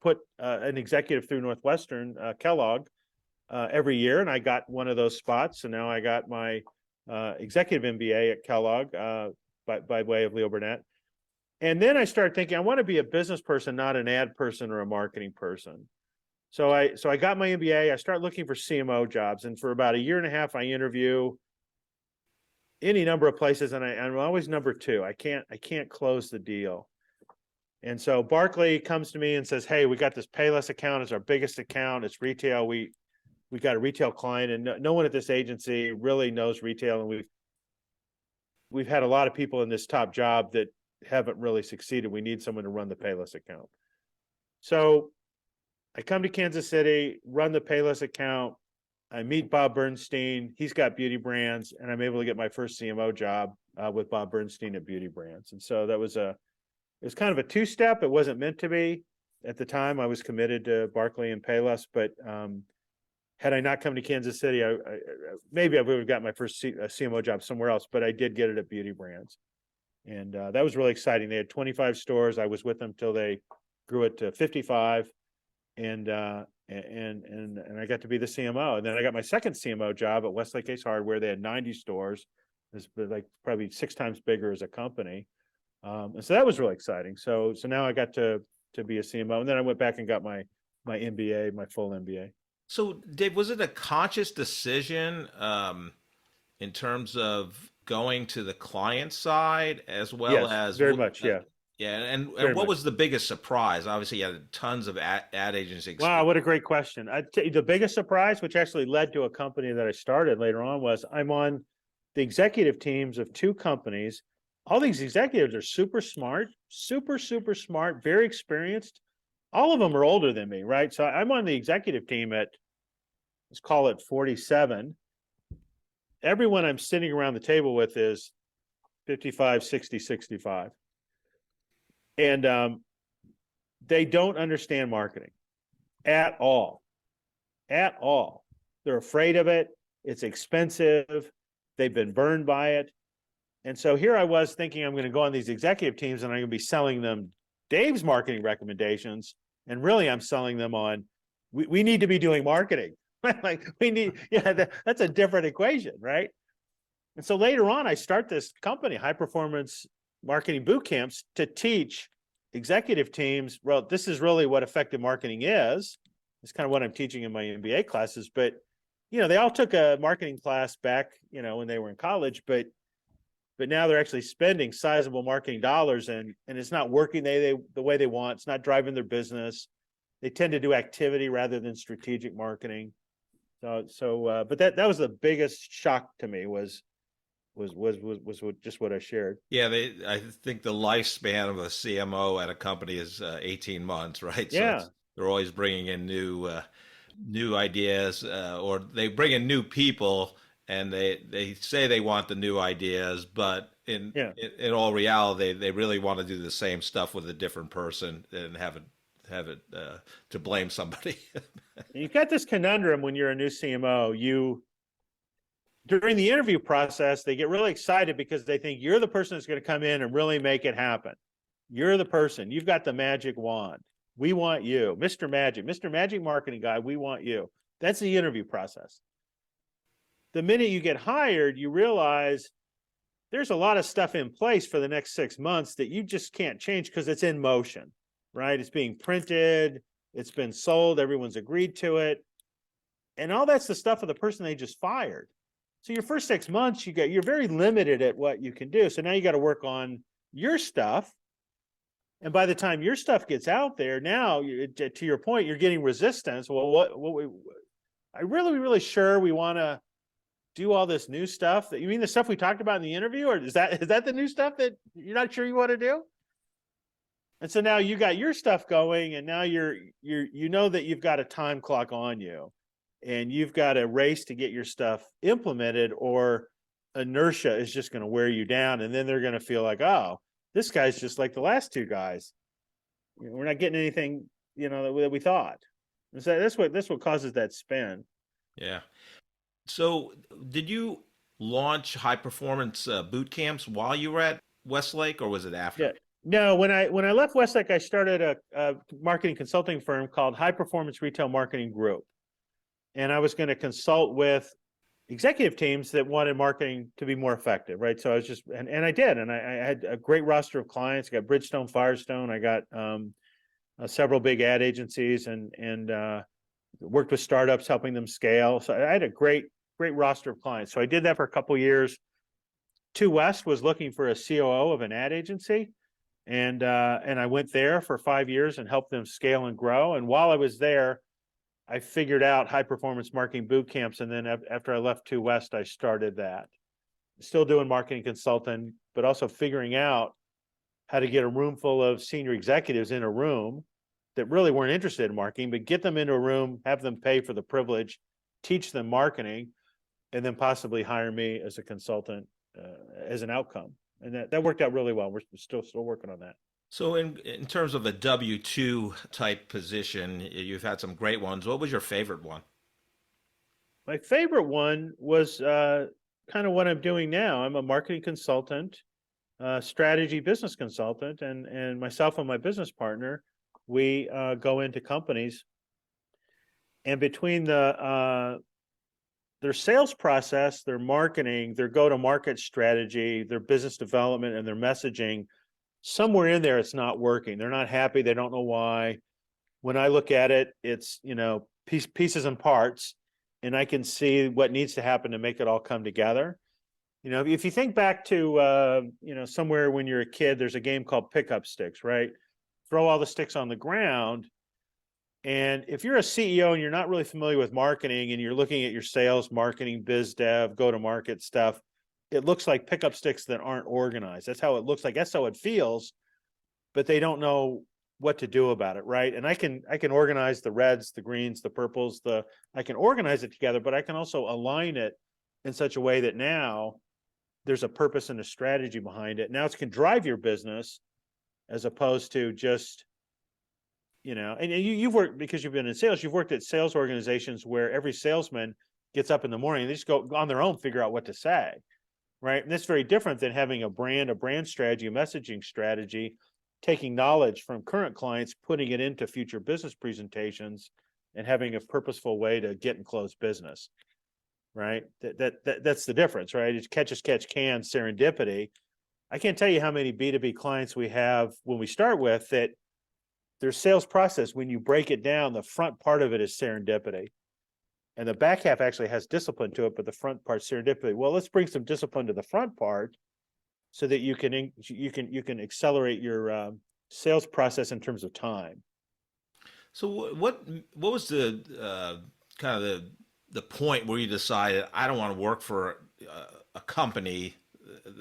put an executive through Northwestern, Kellogg, every year, and I got one of those spots. So now I got my executive MBA at Kellogg by way of Leo Burnett. And then I started thinking, I want to be a business person, not an ad person or a marketing person. So I got my MBA. I started looking for CMO jobs, and for about a year and a half, I interview any number of places, and I'm always number 2. I can't close the deal. And so Barclay comes to me and says, "Hey, we got this Payless account. It's our biggest account. It's retail. We we got a retail client, and no one at this agency really knows retail, and we've had a lot of people in this top job that haven't really succeeded. We need someone to run the Payless account. So I come to Kansas City, run the Payless account. I meet Bob Bernstein. He's got beauty brands, and I'm able to get my first CMO job with Bob Bernstein at Beauty Brands. And so it was kind of a two-step. It wasn't meant to be. At the time, I was committed to Barclay and Payless, but had I not come to Kansas City, maybe I would have got my first CMO job somewhere else, but I did get it at Beauty Brands. And that was really exciting. They had 25 stores. I was with them till they grew it to 55. And I got to be the CMO. And then I got my second CMO job at Westlake Ace Hardware. They had 90 stores. It's like probably 6 times bigger as a company. And so that was really exciting. So now I got to be a CMO. And then I went back and got my MBA, my full MBA. So, Dave, was it a conscious decision in terms of going to the client side as well as very much, yeah. Yeah, and what was the biggest surprise? Obviously, you had tons of ad agency experience. Wow, what a great question. I'd tell you the biggest surprise, which actually led to a company that I started later on, was I'm on the executive teams of 2 companies. All these executives are super smart, super smart, very experienced. All of them are older than me, right? So I'm on the executive team at, let's call it 47. Everyone I'm sitting around the table with is 55, 60, 65. And they don't understand marketing at all. At all. They're afraid of it. It's expensive. They've been burned by it. And so here I was thinking I'm going to go on these executive teams and I'm going to be selling them Dave's marketing recommendations. And really I'm selling them on, we need to be doing marketing. Like we need, that's a different equation, right? And so later on, I start this company, High Performance Marketing Boot Camps, to teach executive teams, well, this is really what effective marketing is. It's kind of what I'm teaching in my MBA classes. But, they all took a marketing class back, when they were in college, but now they're actually spending sizable marketing dollars and it's not working the way they want. It's not driving their business. They tend to do activity rather than strategic marketing. But that was the biggest shock to me was just what I shared. Yeah, I think the lifespan of a CMO at a company is 18 months, right? Yeah. So they're always bringing in new ideas, or they bring in new people, and they say they want the new ideas, but in all reality, they really want to do the same stuff with a different person and have it to blame somebody. You've got this conundrum when you're a new CMO. During the interview process, they get really excited because they think you're the person that's going to come in and really make it happen. You're the person. You've got the magic wand. We want you. Mr. Magic marketing guy, we want you. That's the interview process. The minute you get hired, you realize there's a lot of stuff in place for the next 6 months that you just can't change because it's in motion, right? It's being printed. It's been sold. Everyone's agreed to it. And all that's the stuff of the person they just fired. So your first 6 months, you're very limited at what you can do. So now you got to work on your stuff. And by the time your stuff gets out there, now to your point, you're getting resistance. Well, I really sure we want to do all this new stuff? You mean the stuff we talked about in the interview, or is that the new stuff that you're not sure you want to do? And so now you got your stuff going, and now you know that you've got a time clock on you, and you've got a race to get your stuff implemented, or inertia is just going to wear you down, and then they're going to feel like, oh, this guy's just like the last 2 guys. We're not getting anything, that we thought. And so that's what causes that spin. Yeah. So did you launch high performance boot camps while you were at Westlake, or was it after? Yeah. No, when I left Westlake, I started a marketing consulting firm called High Performance Retail Marketing Group. And I was going to consult with executive teams that wanted marketing to be more effective, right? So I was and I did. And I had a great roster of clients. I got Bridgestone-Firestone. I got several big ad agencies and worked with startups, helping them scale. So I had a great roster of clients. So I did that for a couple of years. Two West was looking for a COO of an ad agency. And I went there for 5 years and helped them scale and grow. And while I was there, I figured out high performance marketing boot camps. And then after I left 2 West, I started that. Still doing marketing consulting, but also figuring out how to get a room full of senior executives in a room that really weren't interested in marketing, but get them into a room, have them pay for the privilege, teach them marketing, and then possibly hire me as a consultant as an outcome. And that worked out really well. We're still working on that. So in terms of a W-2 type position, you've had some great ones. What was your favorite one? My favorite one was kind of what I'm doing now. I'm a marketing consultant, strategy business consultant, and myself and my business partner, we go into companies, and between their sales process, their marketing, their go-to-market strategy, their business development, and their messaging, somewhere in there it's not working. They're not happy. They don't know why. When I look at it, it's pieces and parts, and I can see what needs to happen to make it all come together. If you think back to somewhere when you're a kid, there's a game called pickup sticks, right? Throw all the sticks on the ground. And if you're a CEO and you're not really familiar with marketing and you're looking at your sales, marketing, biz dev, go-to-market stuff, it looks like pickup sticks that aren't organized. That's how it looks like. That's how it feels, but they don't know what to do about it, right? And I can organize the reds, the greens, the purples, I can organize it together, but I can also align it in such a way that now there's a purpose and a strategy behind it. Now it can drive your business as opposed to just, and you've worked, because you've been in sales, you've worked at sales organizations where every salesman gets up in the morning and they just go on their own, figure out what to say, right? And that's very different than having a brand strategy, a messaging strategy, taking knowledge from current clients, putting it into future business presentations, and having a purposeful way to get and close business, right? That's the difference, right? It's catch as catch can, serendipity. I can't tell you how many B2B clients we have when we start with that their sales process, when you break it down, the front part of it is serendipity. And the back half actually has discipline to it, but the front part serendipity. Well, let's bring some discipline to the front part so that you can accelerate your sales process in terms of time. So what was the kind of the point where you decided, I don't want to work for a company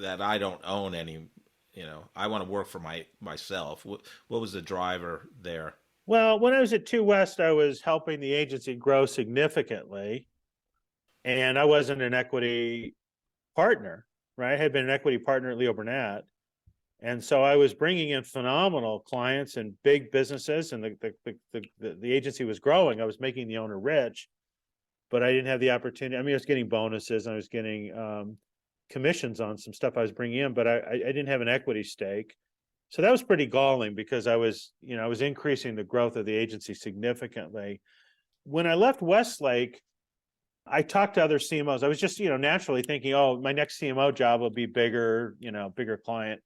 that I don't own any? I want to work for myself. What was the driver there? Well, when I was at 2 West, I was helping the agency grow significantly, and I wasn't an equity partner, right? I had been an equity partner at Leo Burnett, and so I was bringing in phenomenal clients and big businesses, and the agency was growing. I was making the owner rich, but I didn't have the opportunity. I mean, I was getting bonuses, and I was getting commissions on some stuff I was bringing in, but I didn't have an equity stake. So that was pretty galling because I was increasing the growth of the agency significantly. When I left Westlake, I talked to other CMOs. I was just, naturally thinking, oh, my next CMO job will be bigger, bigger client.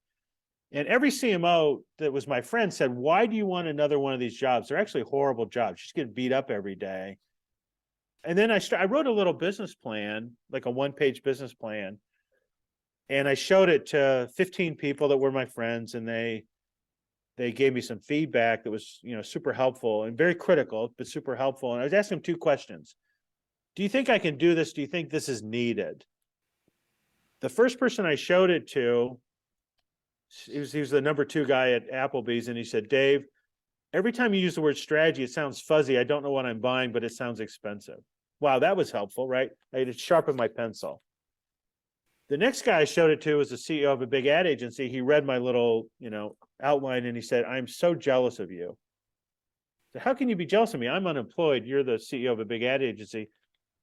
And every CMO that was my friend said, why do you want another one of these jobs? They're actually horrible jobs. You just get beat up every day. And then I wrote a little business plan, like a 1-page business plan. And I showed it to 15 people that were my friends, and they gave me some feedback that was, super helpful and very critical, but super helpful. And I was asking them 2 questions. Do you think I can do this? Do you think this is needed? The first person I showed it to, he was the number 2 guy at Applebee's, and he said, Dave, every time you use the word strategy, it sounds fuzzy. I don't know what I'm buying, but it sounds expensive. Wow, that was helpful, right? I had to sharpen my pencil. The next guy I showed it to was the CEO of a big ad agency. He read my little, outline, and he said, I'm so jealous of you. So how can you be jealous of me? I'm unemployed. You're the CEO of a big ad agency.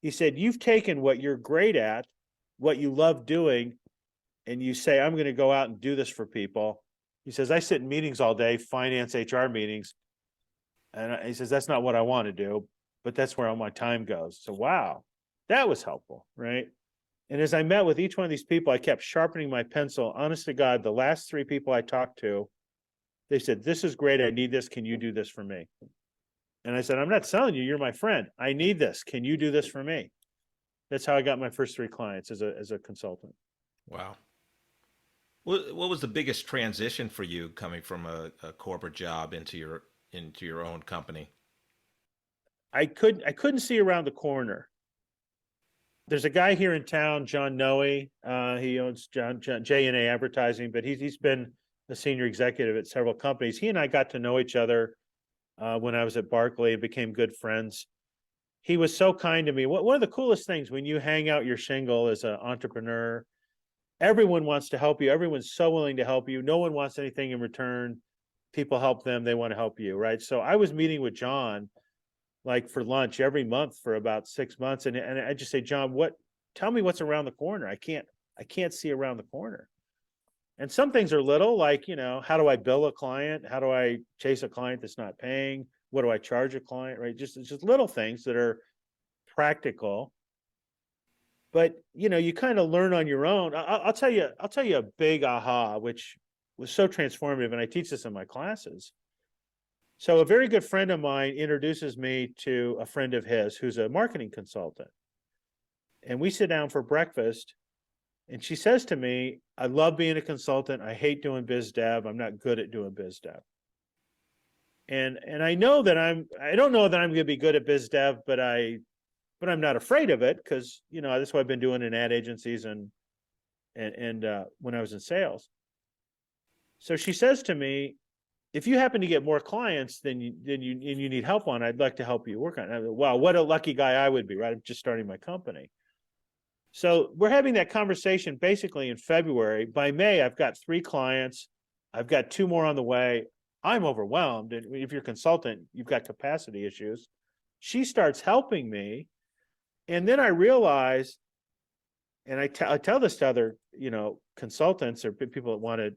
He said, you've taken what you're great at, what you love doing, and you say, I'm going to go out and do this for people. He says, I sit in meetings all day, finance, HR meetings. And he says, that's not what I want to do, but that's where all my time goes. So, wow, that was helpful, right? And as I met with each one of these people, I kept sharpening my pencil. Honest to God, the last 3 people I talked to, they said, this is great. I need this. Can you do this for me? And I said, I'm not selling you. You're my friend. I need this. Can you do this for me? That's how I got my first 3 clients as a consultant. Wow. What was the biggest transition for you coming from a corporate job into your own company? I couldn't see around the corner. There's a guy here in town, John Noe. He owns J&A Advertising, but he's been a senior executive at several companies. He and I got to know each other when I was at Barclay and became good friends. He was so kind to me. One of the coolest things when you hang out your shingle as an entrepreneur, everyone wants to help you. Everyone's so willing to help you. No one wants anything in return. People help them. They want to help you, right? So I was meeting with John like for lunch every month for about 6 months. And I just say, John, tell me what's around the corner. I can't see around the corner. And some things are little, like, how do I bill a client? How do I chase a client that's not paying? What do I charge a client, right? It's just little things that are practical. But, you kind of learn on your own. I'll tell you a big aha, which was so transformative. And I teach this in my classes. So a very good friend of mine introduces me to a friend of his who's a marketing consultant. And we sit down for breakfast and she says to me, I love being a consultant. I hate doing biz dev. I'm not good at doing biz dev. And I know that I don't know that I'm going to be good at biz dev, but I'm not afraid of it because, that's what I've been doing in ad agencies and when I was in sales. So she says to me, if you happen to get more clients than you need help on, I'd like to help you work on it. Wow, what a lucky guy I would be, right? I'm just starting my company. So we're having that conversation basically in February. By May, I've got 3 clients. I've got 2 more on the way. I'm overwhelmed. And if you're a consultant, you've got capacity issues. She starts helping me. And then I realize, and I tell this to other, consultants or people that want to,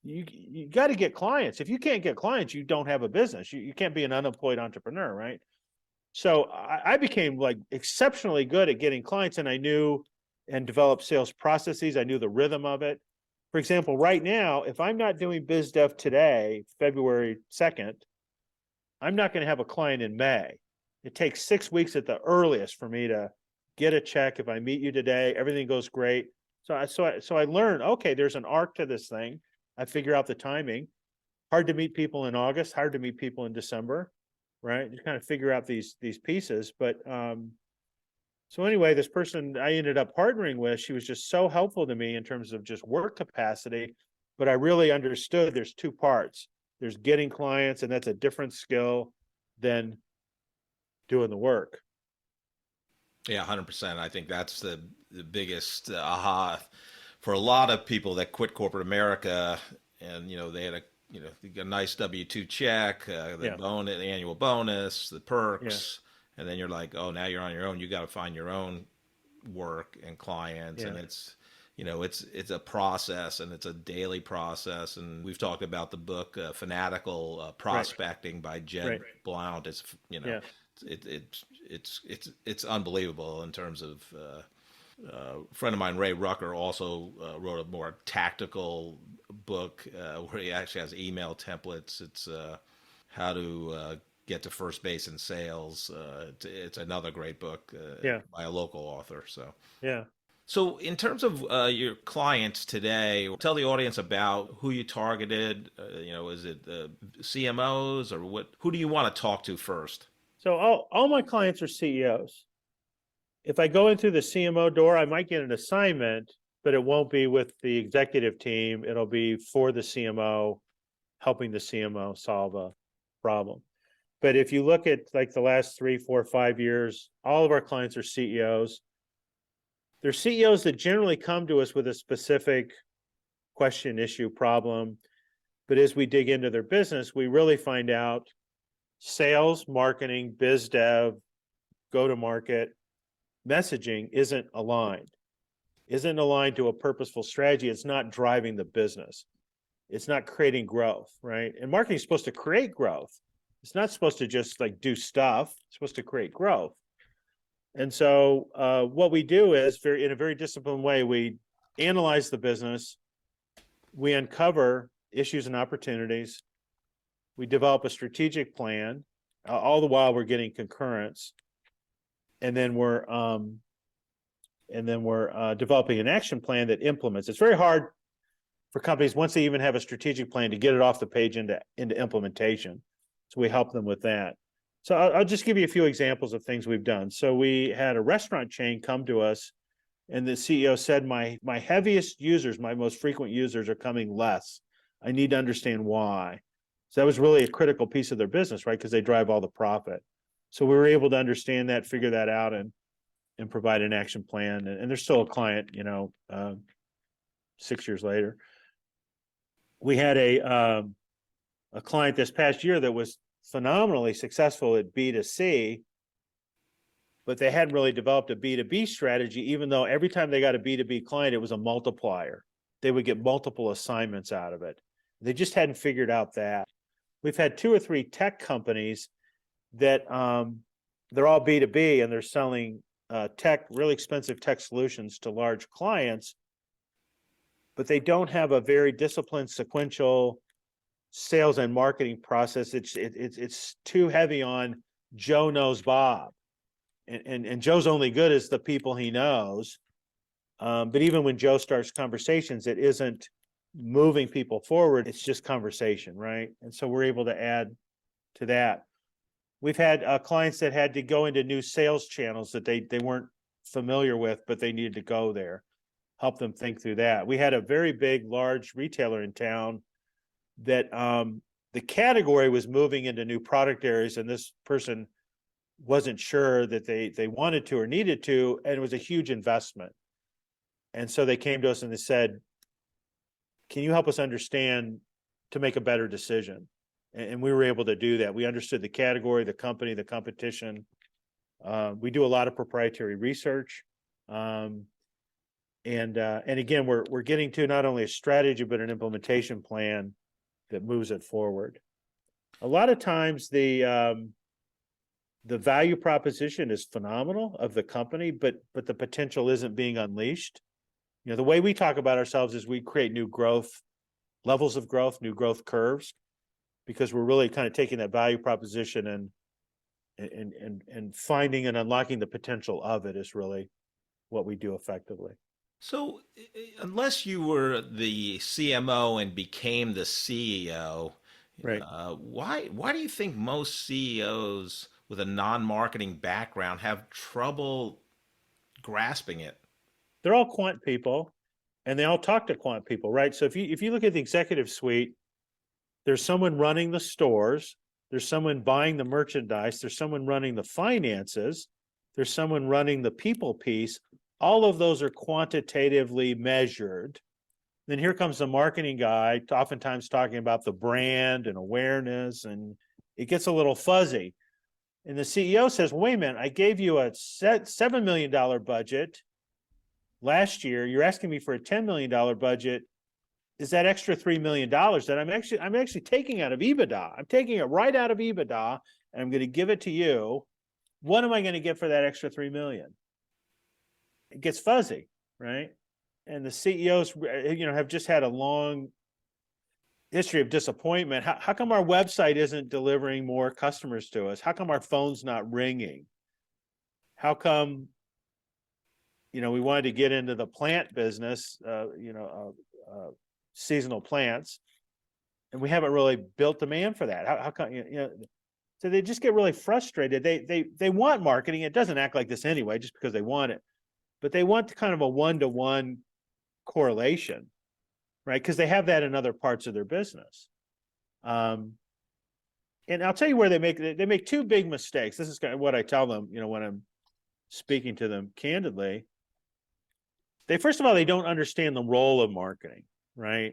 you got to get clients. If you can't get clients, you don't have a business. You can't be an unemployed entrepreneur, right? So I became like exceptionally good at getting clients, and I knew and developed sales processes. I knew the rhythm of it. For example, right now, if I'm not doing biz dev today, February 2nd, I'm not going to have a client in May. It takes 6 weeks at the earliest for me to get a check. If I meet you today, everything goes great. So I learned, okay, there's an arc to this thing. I figure out the timing. Hard to meet people in August, hard to meet people in December, right? You kind of figure out these pieces. But so anyway, this person I ended up partnering with, she was just so helpful to me in terms of just work capacity. But I really understood there's 2 parts. There's getting clients, and that's a different skill than doing the work. Yeah, 100%. I think that's the biggest aha for a lot of people that quit corporate America, and they had a nice W-2 check, the annual bonus, the perks, and then you're like, oh, now you're on your own. You got to find your own work and clients, and it's a process, and it's a daily process. And we've talked about the book Fanatical Prospecting by Jed Blount. It's it's unbelievable in terms of a friend of mine, Ray Rucker, also wrote a more tactical book where he actually has email templates. It's how to get to first base in sales. It's another great book by a local author. So in terms of your clients today, tell the audience about who you targeted. Is it CMOs or what? Who do you want to talk to first? So all my clients are CEOs. If I go in through the CMO door, I might get an assignment, but it won't be with the executive team. It'll be for the CMO, helping the CMO solve a problem. But if you look at like the last 3, 4, 5 years, all of our clients are CEOs. They're CEOs that generally come to us with a specific question, issue, problem. But as we dig into their business, we really find out sales, marketing, biz dev, go-to-market, messaging isn't aligned to a purposeful strategy. It's not driving the business. It's not creating growth, right? And marketing is supposed to create growth. It's not supposed to just like do stuff. It's supposed to create growth. And so what we do is in a very disciplined way, we analyze the business, we uncover issues and opportunities, we develop a strategic plan, all the while we're getting concurrence, and then we're developing an action plan that implements. It's very hard for companies once they even have a strategic plan to get it off the page into implementation. So we help them with that. So I'll just give you a few examples of things we've done. So we had a restaurant chain come to us, and the CEO said, my heaviest users, my most frequent users are coming less. I need to understand why. So that was really a critical piece of their business, right? Because they drive all the profit. So we were able to understand that, figure that out, and provide an action plan. And they're still a client, 6 years later. We had a client this past year that was phenomenally successful at B2C, but they hadn't really developed a B2B strategy, even though every time they got a B2B client, it was a multiplier. They would get multiple assignments out of it. They just hadn't figured out that. We've had 2 or 3 tech companies that they're all B2B, and they're selling really expensive tech solutions to large clients, but they don't have a very disciplined sequential sales and marketing process. It's too heavy on Joe knows Bob, and Joe's only good as the people he knows. But even when Joe starts conversations, it isn't moving people forward. It's just conversation, right? And so we're able to add to that. We've had clients that had to go into new sales channels that they weren't familiar with, but they needed to go there. Help them think through that. We had a very big, large retailer in town that the category was moving into new product areas, and this person wasn't sure that they wanted to or needed to, and it was a huge investment. And so they came to us and they said, can you help us understand to make a better decision? And we were able to do that. We understood the category, the company, the competition. We do a lot of proprietary research. And again, we're getting to not only a strategy, but an implementation plan that moves it forward. A lot of times the value proposition is phenomenal of the company, but the potential isn't being unleashed. The way we talk about ourselves is we create new growth, levels of growth, new growth curves, because we're really kind of taking that value proposition and finding and unlocking the potential of it is really what we do effectively. So, unless you were the CMO and became the CEO, right? Why do you think most CEOs with a non-marketing background have trouble grasping it? They're all quant people, and they all talk to quant people, right? So if you look at the executive suite, there's someone running the stores, there's someone buying the merchandise, there's someone running the finances, there's someone running the people piece. All of those are quantitatively measured. Then here comes the marketing guy, oftentimes talking about the brand and awareness, and it gets a little fuzzy. And the CEO says, wait a minute, I gave you a $7 million budget last year. You're asking me for a $10 million budget. Is that extra $3 million that I'm actually taking out of EBITDA? I'm taking it right out of EBITDA, and I'm going to give it to you. What am I going to get for that extra $3 million? It gets fuzzy, right? And the CEOs, have just had a long history of disappointment. How come our website isn't delivering more customers to us? How come our phone's not ringing? How come, we wanted to get into the plant business, seasonal plants, and we haven't really built demand for that. How come, so they just get really frustrated. They want marketing. It doesn't act like this anyway, just because they want it, but they want kind of a one-to-one correlation, right? Because they have that in other parts of their business. And I'll tell you where they make 2 big mistakes. This is kind of what I tell them, when I'm speaking to them candidly. First of all, they don't understand the role of marketing, right?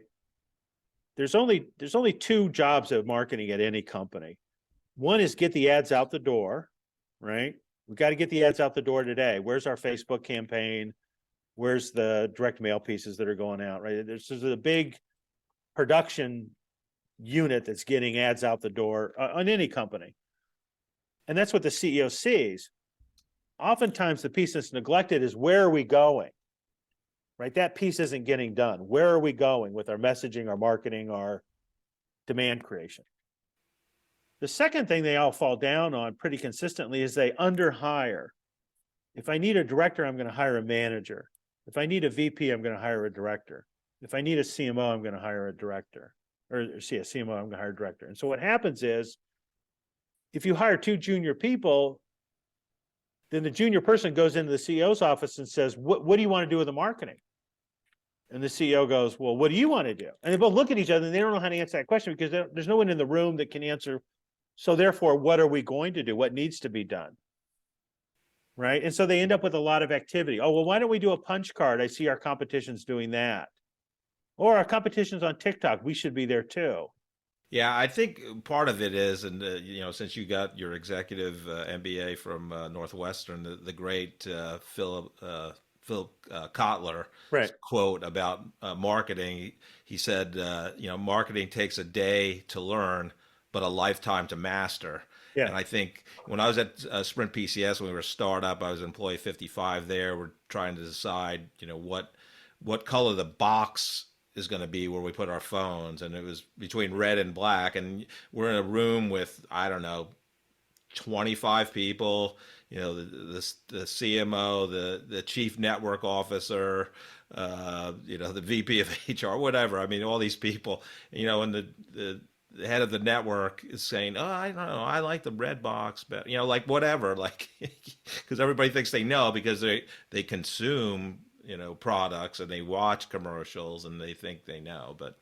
There's only 2 jobs of marketing at any company. One is get the ads out the door, right? We've got to get the ads out the door today. Where's our Facebook campaign? Where's the direct mail pieces that are going out, right? There's a big production unit that's getting ads out the door on any company. And that's what the CEO sees. Oftentimes the piece that's neglected is, where are we going? Right? That piece isn't getting done. Where are we going with our messaging, our marketing, our demand creation? The second thing they all fall down on pretty consistently is they underhire. If I need a director, I'm going to hire a manager. If I need a VP, I'm going to hire a director. If I need a CMO, I'm going to hire a director. Or see, a CMO, I'm going to hire a director. And so what happens is if you hire two junior people, then the junior person goes into the CEO's office and says, what do you want to do with the marketing? And the CEO goes, well, what do you want to do? And they both look at each other and they don't know how to answer that question because there's no one in the room that can answer. So therefore, what are we going to do? What needs to be done? Right. And so they end up with a lot of activity. Oh, well, why don't we do a punch card? I see our competition's doing that. Or our competition's on TikTok. We should be there too. Yeah, I think part of it is, and since you got your executive MBA from Northwestern, the great Phil Kotler Right. quote about marketing. He said, marketing takes a day to learn, but a lifetime to master. Yeah. And I think when I was at Sprint PCS, when we were a startup, I was employee 55 there. We're trying to decide, what color the box is going to be where we put our phones. And it was between red and black. And we're in a room with, I don't know, 25 people, the CMO, the chief network officer, the VP of HR, whatever. I mean, all these people, and the head of the network is saying, oh, I don't know, I like the red box, but like whatever, like, because everybody thinks they know because they consume, products and they watch commercials and they think they know, but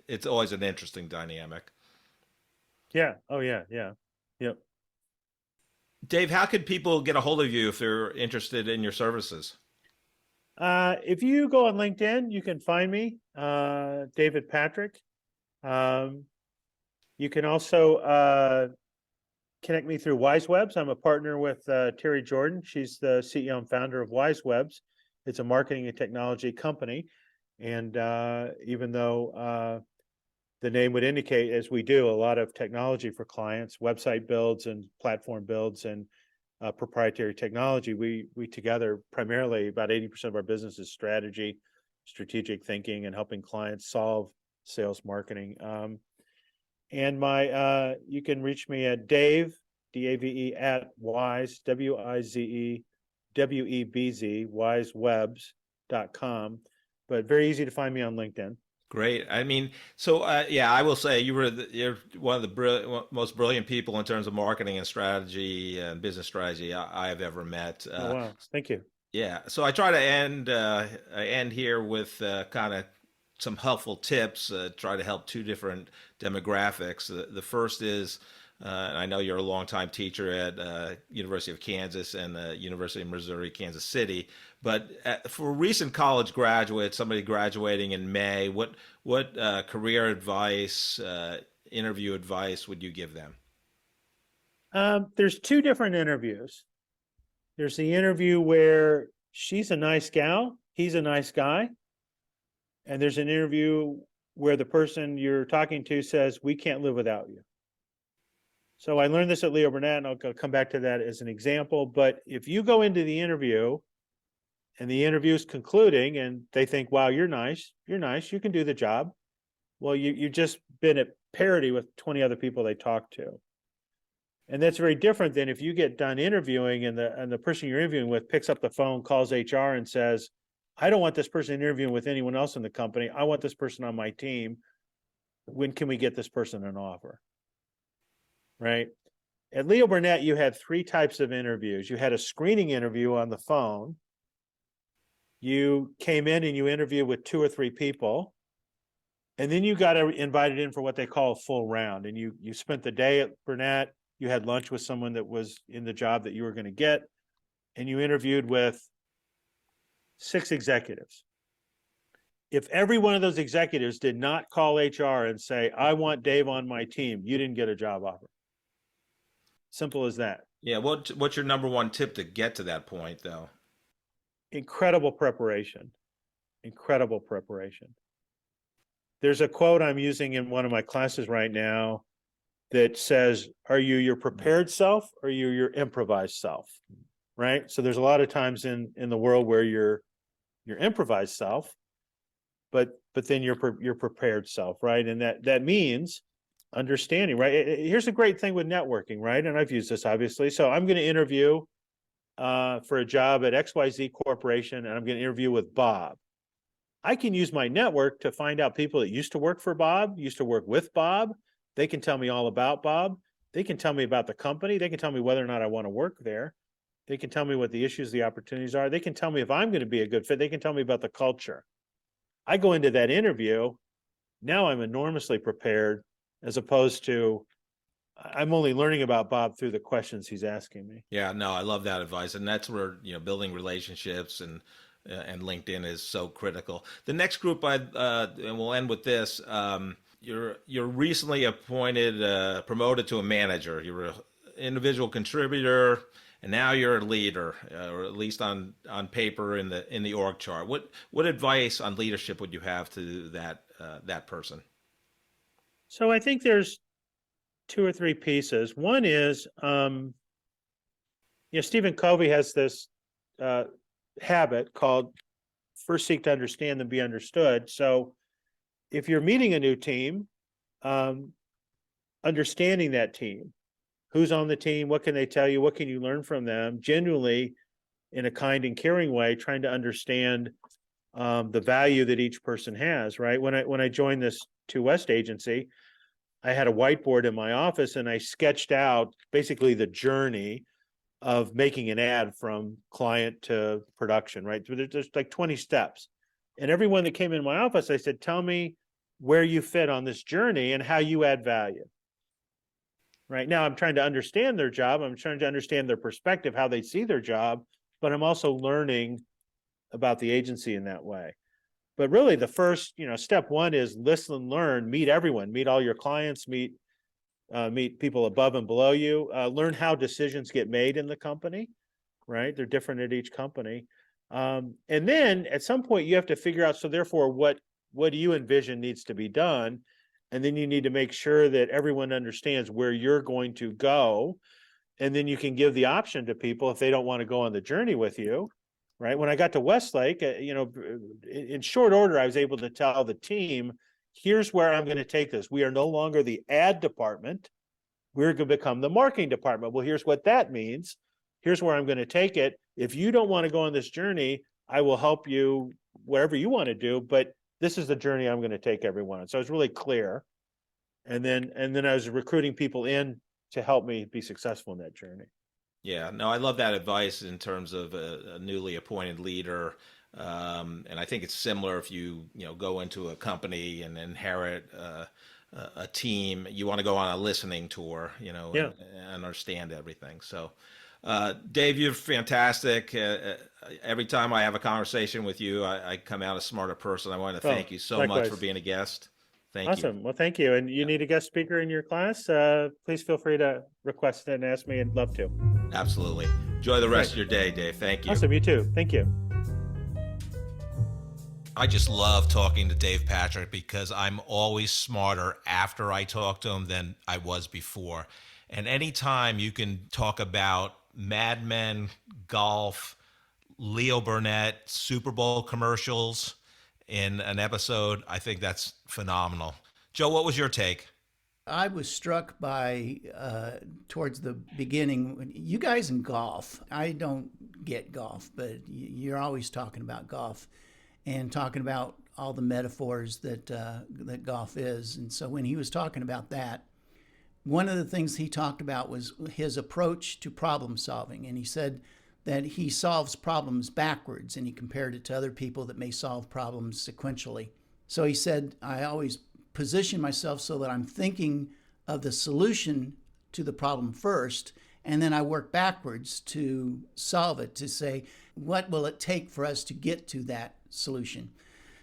it's always an interesting dynamic. Yeah. Oh yeah. Yeah. Yep. Dave, how could people get a hold of you if they're interested in your services? If you go on LinkedIn, you can find me, David Patrick. You can also connect me through WiseWebs. I'm a partner with Terry Jordan. She's the CEO and founder of WiseWebs. It's a marketing and technology company. And even though the name would indicate, as we do, a lot of technology for clients, website builds and platform builds and proprietary technology, we together primarily about 80% of our business is strategic thinking and helping clients solve sales marketing. And you can reach me at Dave, D-A-V-E, at Wise, W-I-Z-E, W-E-B-Z, wisewebs.com. But very easy to find me on LinkedIn. Great. I mean, so I will say you're one of the most brilliant people in terms of marketing and strategy and business strategy I have ever met. Oh, wow. Thank you. Yeah. So I try to end here with kind of some helpful tips, try to help two different demographics. The first is, I know you're a longtime teacher at University of Kansas and University of Missouri, Kansas City, but for recent college graduates, somebody graduating in May, what career advice, interview advice would you give them? There's two different interviews. There's the interview where she's a nice gal, he's a nice guy. And there's an interview where the person you're talking to says, we can't live without you. So I learned this at Leo Burnett, and I'll come back to that as an example. But if you go into the interview and the interview is concluding and they think, wow, you're nice, you can do the job. Well, you've just been at parity with 20 other people they talk to. And that's very different than if you get done interviewing and the person you're interviewing with picks up the phone, calls HR and says, I don't want this person interviewing with anyone else in the company. I want this person on my team. When can we get this person an offer? Right? At Leo Burnett, you had three types of interviews. You had a screening interview on the phone. You came in and you interviewed with 2 or 3 people. And then you got invited in for what they call a full round. And you spent the day at Burnett. You had lunch with someone that was in the job that you were going to get. And you interviewed with 6 executives. If every one of those executives did not call HR and say, I want Dave on my team, you didn't get a job offer. Simple as that. Yeah. What's your number one tip to get to that point, though? Incredible preparation. Incredible preparation. There's a quote I'm using in one of my classes right now that says, are you your prepared self or are you your improvised self? Right? So there's a lot of times in the world where you're your improvised self, but then your prepared self, right? And that means understanding, right? Here's a great thing with networking, right? And I've used this obviously. So I'm going to interview for a job at XYZ Corporation, and I'm going to interview with Bob. I can use my network to find out people that used to work for Bob, used to work with Bob. They can tell me all about Bob. They can tell me about the company. They can tell me whether or not I want to work there. They can tell me what the issues, the opportunities are. They can tell me if I'm going to be a good fit. They can tell me about the culture. I go into that interview, now I'm enormously prepared, as opposed to I'm only learning about Bob through the questions he's asking me. Yeah, no, I love that advice, and that's where building relationships and LinkedIn is so critical. The next group, and we'll end with this. You're recently appointed, promoted to a manager. You're an individual contributor, and now you're a leader, or at least on paper in the org chart. What advice on leadership would you have to that person? So I think there's 2 or 3 pieces. One is, Stephen Covey has this habit called first seek to understand, then be understood. So if you're meeting a new team, understanding that team, who's on the team, what can they tell you, what can you learn from them, genuinely in a kind and caring way, trying to understand the value that each person has, right? When I joined this 2 West agency, I had a whiteboard in my office and I sketched out basically the journey of making an ad from client to production, right? So there's like 20 steps. And everyone that came in my office, I said, tell me where you fit on this journey and how you add value. Right now, I'm trying to understand their job. I'm trying to understand their perspective, how they see their job, but I'm also learning about the agency in that way. But really the first, step 1 is listen, learn, meet everyone, meet all your clients, meet people above and below you, learn how decisions get made in the company, right? They're different at each company. And then at some point you have to figure out, so therefore what do you envision needs to be done? And then you need to make sure that everyone understands where you're going to go. And then you can give the option to people if they don't want to go on the journey with you. Right. When I got to Westlake, in short order, I was able to tell the team, here's where I'm going to take this. We are no longer the ad department. We're going to become the marketing department. Well, here's what that means. Here's where I'm going to take it. If you don't want to go on this journey, I will help you whatever you want to do. But this is the journey I'm going to take everyone on. So I was really clear. And then I was recruiting people in to help me be successful in that journey. Yeah, no, I love that advice in terms of a newly appointed leader. And I think it's similar if you go into a company and inherit a team. You want to go on a listening tour, and understand everything. So, Dave, you're fantastic. Every time I have a conversation with you, I come out a smarter person. I want to thank you so much for being a guest. Thank you. Awesome. Well, thank you. And you need a guest speaker in your class, please feel free to request it and ask me. I'd love to. Absolutely. Enjoy the rest of your day, Dave. Thank you. Awesome. You too. Thank you. I just love talking to Dave Patrick because I'm always smarter after I talk to him than I was before. And anytime you can talk about Mad Men, golf, Leo Burnett, Super Bowl commercials in an episode, I think that's phenomenal. Joe, what was your take? I was struck by, towards the beginning, you guys in golf, I don't get golf, but you're always talking about golf and talking about all the metaphors that golf is. And so when he was talking about that, one of the things he talked about was his approach to problem solving. And he said that he solves problems backwards, and he compared it to other people that may solve problems sequentially. So he said, I always position myself so that I'm thinking of the solution to the problem first, and then I work backwards to solve it, to say, what will it take for us to get to that solution?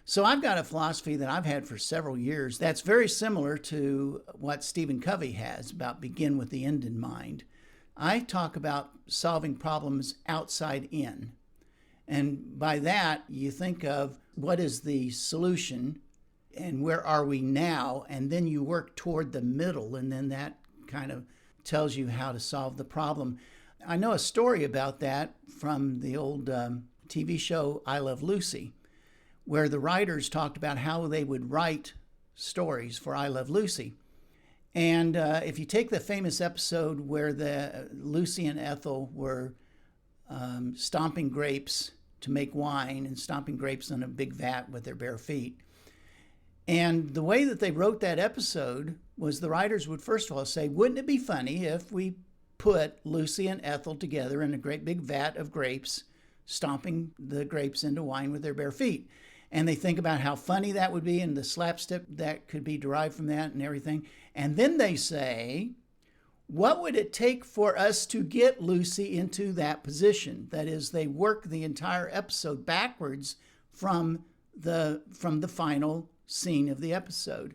So I've got a philosophy that I've had for several years that's very similar to what Stephen Covey has, about begin with the end in mind. I talk about solving problems outside in. And by that, you think of what is the solution and where are we now? And then you work toward the middle, and then that kind of tells you how to solve the problem. I know a story about that from the old TV show I Love Lucy, where the writers talked about how they would write stories for I Love Lucy. And if you take the famous episode where Lucy and Ethel were stomping grapes to make wine, and stomping grapes in a big vat with their bare feet, And the way that they wrote that episode was the writers would first of all say, wouldn't it be funny if we put Lucy and Ethel together in a great big vat of grapes, stomping the grapes into wine with their bare feet? And they think about how funny that would be and the slapstick that could be derived from that and everything. And then they say, what would it take for us to get Lucy into that position? That is, they work the entire episode backwards from the final scene of the episode,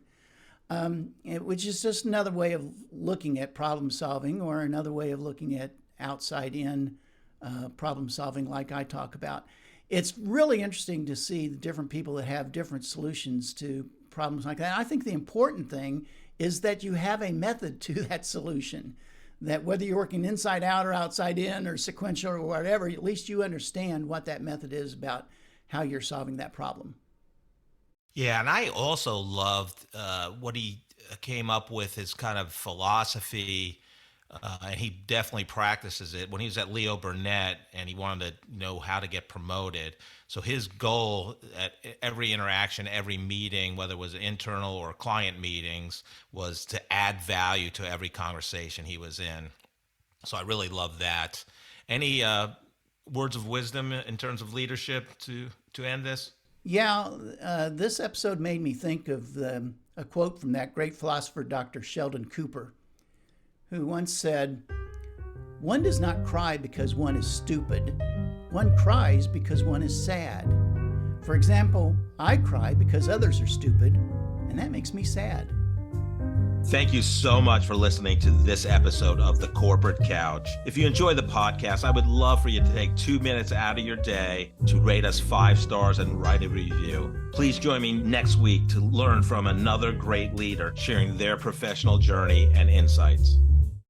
which is just another way of looking at problem solving, or another way of looking at outside in problem solving like I talk about. It's really interesting to see the different people that have different solutions to problems like that. I think the important thing is that you have a method to that solution, that whether you're working inside out or outside in or sequential or whatever, at least you understand what that method is about how you're solving that problem. Yeah, and I also loved what he came up with, his kind of philosophy, and he definitely practices it. When he was at Leo Burnett and he wanted to know how to get promoted, so his goal at every interaction, every meeting, whether it was internal or client meetings, was to add value to every conversation he was in. So I really love that. Any words of wisdom in terms of leadership to end this? Yeah, this episode made me think of a quote from that great philosopher, Dr. Sheldon Cooper, who once said, "One does not cry because one is stupid. One cries because one is sad. For example, I cry because others are stupid, and that makes me sad." Thank you so much for listening to this episode of The Corporate Couch. If you enjoy the podcast, I would love for you to take 2 minutes out of your day to rate us 5 stars and write a review. Please join me next week to learn from another great leader sharing their professional journey and insights.